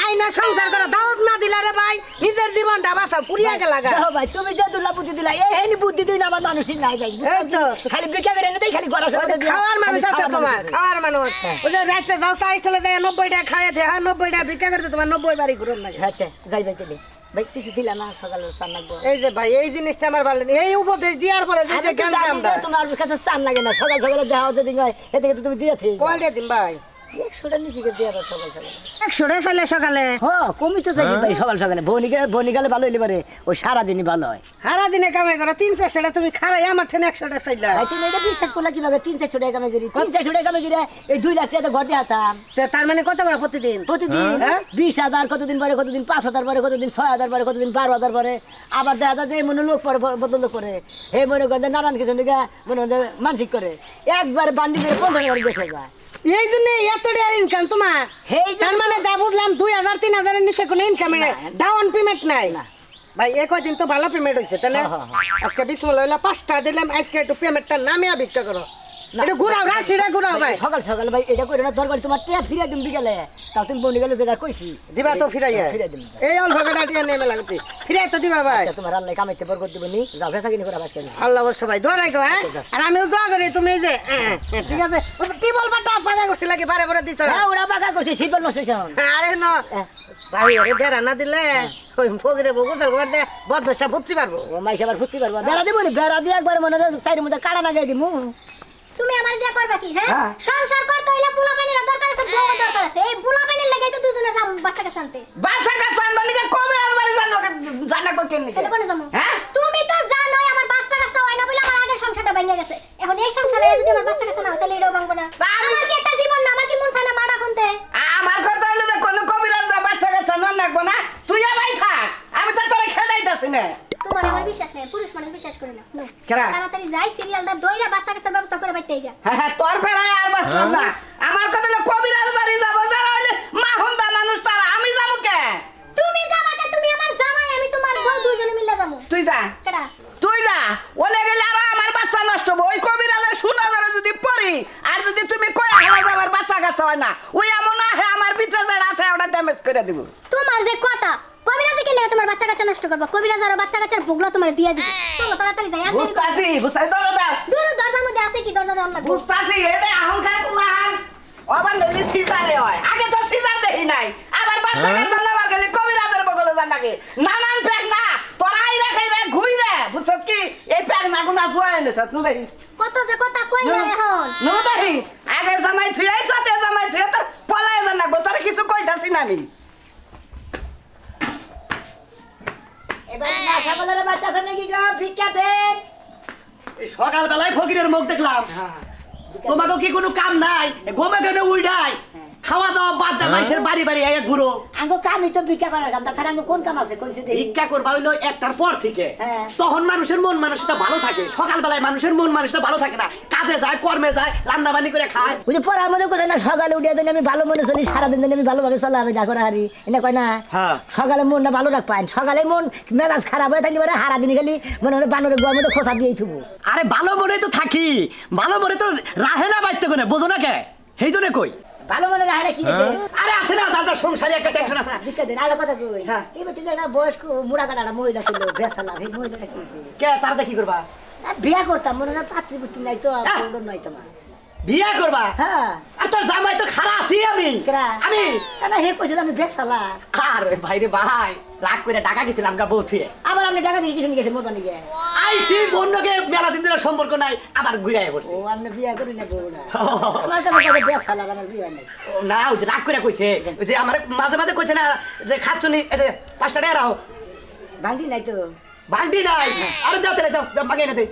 আইনা সংসার করে দাওয়াত না দিলা রে ভাই নিজের জীবনটা বাঁচা পুরিয়া গেল লাগা ভাই তুমি যে দুলা বুদ্ধি দিলা এই হেনি বুদ্ধি দিন আমার মানুষই নাই ভাই এই তো খালি বিকা করে এনে দেই খালি গড়া সাথে খাওয়ার মানুষ আছে তোমার খাওয়ার মানুষ ওই যে রাতে যাও চাই চলে যায় 90 টাকা খায় দে 90 টাকা বিকা করতে তোমার 90 বাড়ি ঘুরন লাগে আচ্ছা যাই ভাই চলে ভাই কিছু দিলা না সকালে চান লাগবে এই যে ভাই এই জিনিসটা আমার ভালো লাগে এই উপদেশ দেওয়ার পরে যে গান গামটা তোমার কাছে চান লাগে না সকাল সকালে দেওয়া যদি হয় এদিকে তো তুমি দিয়েছি কয়টা দিন ভাই 100টা নিচে দিয়ে দাও সকাল সকালে 100টা চাইলে সকালে হ্যাঁ কমি তো চাইছি ভাই সকাল সকালে বনিগালে ভালো হইলে পারে ওই সারাদিনই ভালো হয় সারাদিনে কামাই করো 3-400টা তুমি খারাই আমার ঠেনে 100টা চাইলা তুমি এটা বিশ্বাস করলে কিভাবে 3-400 টাকা কামাই করি 3-400 টাকা কামাই করি এই 2 লাখ টাকা ঘরে হাতাম তার মানে কত করে প্রতিদিন 20,000 কতদিন পরে কতদিন 5,000 পরে কতদিন 6,000 পরে কতদিন 12,000 পরে আবার দেখা যায় যে মনে লোক পরে বদল করে হে মনে করে নানান কিছু নিগা মনে মানসিক করে একবার বান্ডি দিয়ে 50,000 দেখে যায় এই জন্য এত টাকা ইনকাম তোমার তার মানে যা বুঝলাম 2,000-3,000 এর নিচে কোনো ইনকাম নাই ডাউন পেমেন্ট নাই ভাই এক দিন তো ভালো পেমেন্ট হয়েছে তাই না আজকে বিসমিল্লাহ 5টা দিলাম আজকে একটু পেমেন্টটা নামিয়া ভিক্ষা করো এটা ঘুরাও রাশিরা ঘুরাও ভাই সকাল সকাল ভাই এটা করে না দরকার তোমার টিয়া ফিরে দিন বিকেলে তাও তুমি বনি গেলে যেটা কইছি দিবা তো ফিরাইয়া ফিরে দিন এই অল্প টাকা টিয়া নেমে লাগতে ফিরাই তো দিবা ভাই তোমার আল্লাহ কামাইতে বরকত দিবনি যাও ভেসা কিনে করে বাস করে আল্লাহ বড় সবাই দোয়া রাখো হ্যাঁ আর আমিও দোয়া করি তুমি যে ঠিক আছে কি বলবা টা পাগা করছিস লাগি বারে বারে দিছ হ্যাঁ ওরা পাগা করছিস শীতল নষ্ট হইছে আরে না ভাই আরে বেরা না দিলে ওই ফকিরে বগু তো করে দে বদমাশা ফুটতে পারবো ও মাইশা আবার ফুটতে পারবো বেরা দিব না বেরা দিয়ে একবার মনে সাইডের মধ্যে কাটা লাগাই দিমু তুমি আমার দিয়া করবা কি হ্যাঁ সংসার করতে হইলে পোলা পানির দরকার আছে বউ দরকার আছে এই পোলা পানির লাগাই তো দুজনে যাম বাচ্চাকে শান্তি বাচ্চাকে শান্তি নিয়ে কবে আর বাড়ি জানো কেন নিয়ে কোনে যাবো হ্যাঁ তুমি তো জানোই আমার বাচ্চা কাছে হয় না বলে আমার আগের সংসারটা ভেঙে গেছে এখন এই সংসারে যদি আমার বাচ্চা কাছে না হয় তাহলে এটাও ভাঙবো না আমার কি একটা জীবন না আমার কি মন চায় না মারা খুনতে আমার কথা হলো যে কোনো কবিরাজ না বাচ্চা কাছে না লাগবো না তুই ভাই থাক আমি তো তোরে খেলাইতাছি না তোমার আমার বিশ্বাস নেই পুরুষ মানুষ বিশ্বাস করে না তাড়াতাড়ি যাই সিরিয়ালটা দইরা বাচ্চা কাছে ব্যবস্থা করে বাইতে গিয়া হ্যাঁ তোর ফেরায় আর বাস না আমার কথা হলো কবিরাজ বাড়ি যাব যারা হইলে মা হুন্দা মানুষ তারা আমি যাব কে তুমি যাবা কে তুমি আমার জামাই আমি তোমার বউ দুইজনে মিলে যাবো তুই যা কেডা তুই যা ওলে গেলে আর আমার বাচ্চা নষ্ট হবে ওই কবিরাজের শোনা ধরে যদি পড়ি আর যদি তুমি কই হালা আমার বাচ্চা কাছে হয় না ওই এমন না হে আমার ভিতরে যারা আছে ওটা ড্যামেজ করে দিব তোমার যে কথা কবিরাজে কি লাগে তোমার বাচ্চা কাচ্চা নষ্ট করবা কবিরাজ আর বাচ্চা কাচ্চার ভোগলা তোমার দিয়া দিবে চলো তাড়াতাড়ি যাই আর বুঝতাছি বুঝাই দরজা দাও দূর দরজার মধ্যে আছে কি দরজা দাও না বুঝতাছি এতে আহংকার কুমার আবার নলি সিজারে হয় আগে তো সিজার দেখি নাই আবার বাচ্চা কাচ্চা নেওয়ার গেলে কবিরাজের বগলে জানা লাগে নানান প্যাক না তোরাই রেখে রে ঘুইরে বুঝছত কি এই প্যাক না গুনা জুয়াই এনেছ নুদাই কত যে কথা কই না এখন নুদাই আগের জামাই থুই সাথে জামাই থুই তোর পলায় জানা গো তোর কিছু কইতাছি না আমি এবার না সকলের বাচ্চা আছে নাকি গো ভিক্ষা দেন এই সকাল বেলায় ফকিরের মুখ দেখলাম তোমাকে কি কোনো কাম নাই ঘুমে গেলে উইডাই খাওয়া দাওয়া বাদ দে মানুষের বাড়ি বাড়ি আগে ঘুরো আঙ্গো কামই তো ভিক্ষা করার কাম তাছাড়া আঙ্গো কোন কাম আছে কোন যে ভিক্ষা করবা হইলো একটার পর থেকে হ্যাঁ। তখন মানুষের মন মানুষটা ভালো থাকে সকাল বেলায় মানুষের মন মানুষটা ভালো থাকে না কাজে যায় কর্মে যায় রান্না বান্নি করে খায় ওই যে পড়ার মধ্যে কোথায় না সকালে উঠিয়ে দিন আমি ভালো মনে চলি সারাদিন দিন আমি ভালোভাবে চলা হবে যা করে হারি এনে কয় না হ্যাঁ সকালে মনটা ভালো রাখ পাইন সকালে মন মেজাজ খারাপ হয়ে থাকলে পরে হারা দিন খালি মনে হয় বানরের গোয়ার মধ্যে খোসা দিয়েই থুবো আরে ভালো মনে তো থাকি ভালো মনে তো রাহে না বাইতে কোনে বোঝো না কে সেই জন্য কই ভালো মনে রাখে কি হয়েছে আরে আছে না যার যার সংসারে একটা টেনশন আছে না ভিক্ষা দেন আর কথা কই এবার তিন একটা বয়স্ক মুড়া কাটা মহিলা ছিল বেসালা সেই মহিলাটা কি হয়েছে কে তারতে কি করবা বিয়া করতাম মনে হয় পাত্রী পুত্রী নাই তো আর নাই তোমার বিয়া করবা হ্যাঁ আর তোর জামাই তো খারাপ আছি আমি আমি না হে কইছে আমি বেসালা আরে ভাই রে ভাই রাগ করে টাকা গেছিলাম গা বউ থুয়ে আবার আপনি টাকা দিয়ে কিসে গেছে মোটা নিয়ে আইসি বন্যকে মেলা দিন ধরে সম্পর্ক নাই আবার ঘুরে পড়ছে ও আপনি বিয়া করি না বউ না আমার কাছে টাকা বেসালা আমার বিয়া নাই না ওই যে রাগ করে কইছে ওই যে আমার মাঝে মাঝে কইছে না যে খাচ্ছনি এই যে 5 টাকা রাও বান্ডি নাই তো বান্ডি নাই আরে দাও তাহলে দাও মাগে না দে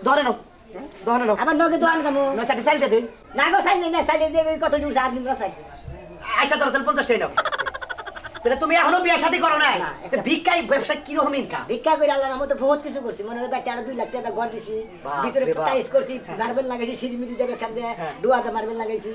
ধরে নাও ধরে নাও আমার নগে দোকান কামো না চাটি চাইতে দে না গো চাইলে না চাইলে দেবে কত দূর আর নিমরা চাই আচ্ছা ধরো তাহলে 50 টাকা নাও তাহলে তুমি এখনো বিয়া শাদী করো না ভিক্ষাই ব্যবসা কি রকম ইনকাম ভিক্ষা করে আল্লাহর রহমতে বহুত কিছু করছি মনে হয় বাচ্চা 2 লাখ টাকা ঘর দিছি ভিতরে টাইস করছি মার্বেল লাগাইছি সিঁড়ি মিটি দেবে খান দিয়ে ডুয়াতে মার্বেল লাগাইছি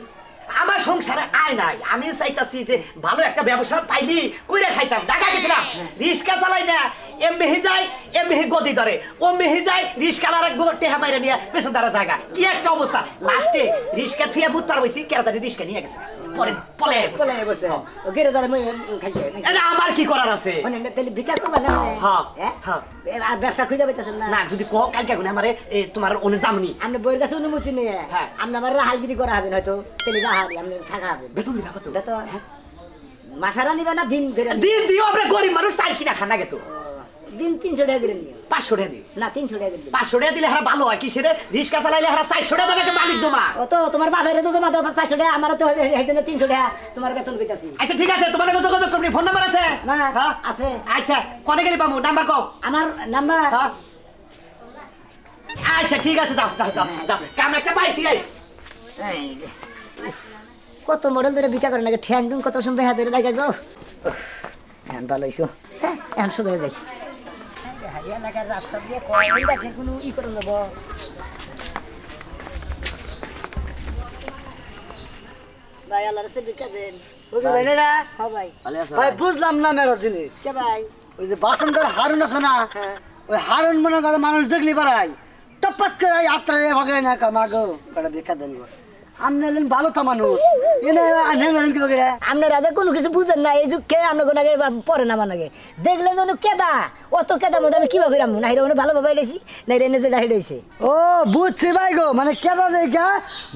আমার সংসারে আয় নাই আমি চাইতাছি যে ভালো একটা ব্যবসা পাইলি কইরা খাইতাম ঢাকা গেছিলাম রিস্কা চালাই না এম মেহি যায় এম মেহি গদি ধরে ও মেহি যায় রিস্কালার এক গোটে হামাইরা নিয়ে পেছন দ্বারা জায়গা কি একটা অবস্থা লাস্টে রিস্কা থুয়া বুত্তার হইছি কেরাদারি রিস্কা নিয়ে গেছে পরে পলে বসে ও গেরে দাঁড়া মই খাইছে এটা আমার কি করার আছে মানে তাহলে ভিক্ষা করবা না হ্যাঁ হ্যাঁ আর ব্যবসা খুঁজে পাইতেছেন না না যদি কো কালকে গুনে আমারে তোমার ওনে জামনি আপনি বইয়ের কাছে অনুমতি নিয়ে হ্যাঁ আপনি আমার রাহালগিরি করা হবে হয়তো তাহলে রাহালি আপনি থাকা হবে বেতন দিবা কত বেতন মাসারা নিবে না দিন ধরে দিন দিও আমরা গরিব মানুষ তাই কিনা খানা গেত দিন 300 টাকা করে নিও 500 টাকা দিই না 300 টাকা দিই 500 টাকা দিলে হারা ভালো হয় কি সেরে রিস্কা চালাইলে হারা 400 টাকা দেবে মালিক দোমা ও তো তোমার বাপের তো তোমার 500 টাকা আমার তো হেদিনে 300 টাকা তোমার বেতন কইতাছি আচ্ছা ঠিক আছে তোমার কত কত তুমি ফোন নাম্বার আছে হ্যাঁ আছে আচ্ছা কোনে গেলি পাবো নাম্বার কও আমার নাম্বার আচ্ছা ঠিক আছে দাও দাও দাও দাও কাম একটা পাইছি এই কত মডেল ধরে বিকা করে নাকি ঠ্যাং টুং কত সময় হাতে ধরে দেখা গো এখন ভালো হইছো হ্যাঁ এখন শুধু হয়ে যাই হারিয়া লাগার রাস্তা দিয়ে কই দেখে কোনো ই করে নেব ভাই আল্লাহর রাস্তায় বিকা দেন ওকে ভাই না হ্যাঁ ভাই ভাই বুঝলাম না মেরো জিনিস কে ভাই ওই যে বাসন্তর হারুন আছে না ওই হারুন মনে করে মানুষ দেখলি বাড়াই টপাত করে আত্রা ভাগে না কামাগো করে বেকা দেন আমনে লেন ভালো তা মানুষ এনে আনেন আনেন কি বগরে আপনার রাজা কোনো কিছু বুঝেন না এই যুগ কে আপনার কোনাকে পরে না মানাগে দেখলেন যেন কেদা অত কেদা মধ্যে আমি কিভাবে রামু না হিরো ভালোভাবে আইলাইছি না রেনে যে ডাইড হইছে ও বুঝছি ভাই গো মানে কেদা দেখা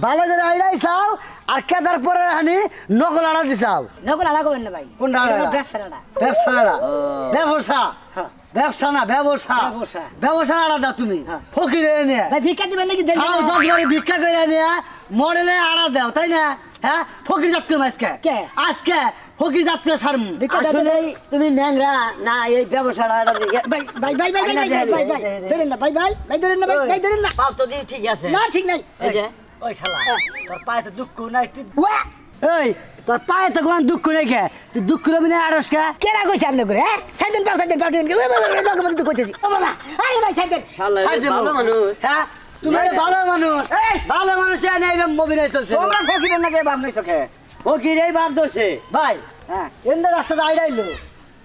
ভালো করে আইলাই চাও আর কেদার পরে হানি নকল আড়া দিছাও নকল আড়া করবেন না ভাই কোনটা আড়া ব্যবসা আড়া ব্যবসা আড়া ব্যবসা ব্যবসা না ব্যবসা ব্যবসা ব্যবসা আড়া দাও তুমি ফকিরে নিয়ে ভাই ভিক্ষা দিবেন নাকি দেন খাও 10 বারে ভিক্ষা করে নিয়ে মডেলে আড়া দাও তাই না হ্যাঁ ফকির জাত করে আজকে আজকে ফকির জাত করে সারমু আসলে তুমি ন্যাংরা না এই ব্যবসা আড়া দিয়ে ভাই ভাই ভাই ভাই ভাই ভাই ধরেন না ভাই ভাই ভাই ধরেন না ভাই ভাই ধরেন না পাও তো দিয়ে ঠিক আছে না ঠিক নাই এই যে ওই শালা তোর পায়ে তো দুঃখ নাই এই তোর পায়ে তো কোনো দুঃখ নেই কে তুই দুঃখ রবি না আড়স কে কেরা কইছে আপনি করে হ্যাঁ সাইডেন পাও লোকে তো কইতেছি ও বাবা আরে ভাই সাইডেন ভালো মানুষ হ্যাঁ তুমি ভালো মানুষ ভালো মানুষ নাই এরকম অভিনয় চলছে তোমরা ফকিরের নাকি বাপ নাই চোখে ফকির এই বাপ ধরছে ভাই হ্যাঁ এন্দ রাস্তাতে আইডাইলো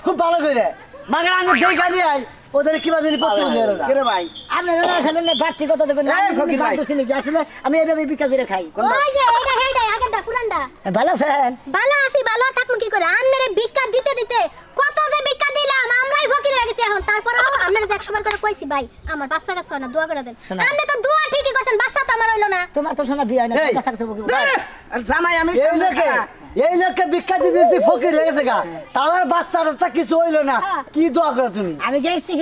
খুব ভালো করে মাগের আগে দেই গাড়ি আই ওদের কি বাজে পত্র নিয়ে কে রে ভাই আপনারা আসলে না বাড়তি কথা দেখুন ফকির ভাই আসলে আমি এইভাবে বিকা করে খাই ওই যে এটা হেডা আগেরটা পুরানটা ভালো আছেন ভালো আছি ভালো থাকমু কি করে আমনেরে ভিক্ষা দিতে দিতে কত যে ভিক্ষা দিলাম আমরাই ফকির হয়ে গেছি এখন তারপরেও আমনেরে 100 বার করে কইছি ভাই আমার বাচ্চা কাছে না দোয়া করে দেন আপনি তো দোয়া ঠিকই করছেন বাচ্চা তো আমার হইলো না তোমার তো শোনা বিয়া না এই, বাচ্চা কাছে বকি আর জামাই আমি এই দেখে এই লোককে ভিক্ষা দিতে ফকির হয়ে গেছে গা, তার বাচ্চা টাচ্চা কিছু হইলো না, কি দোয়া করো তুমি? আমি গেছি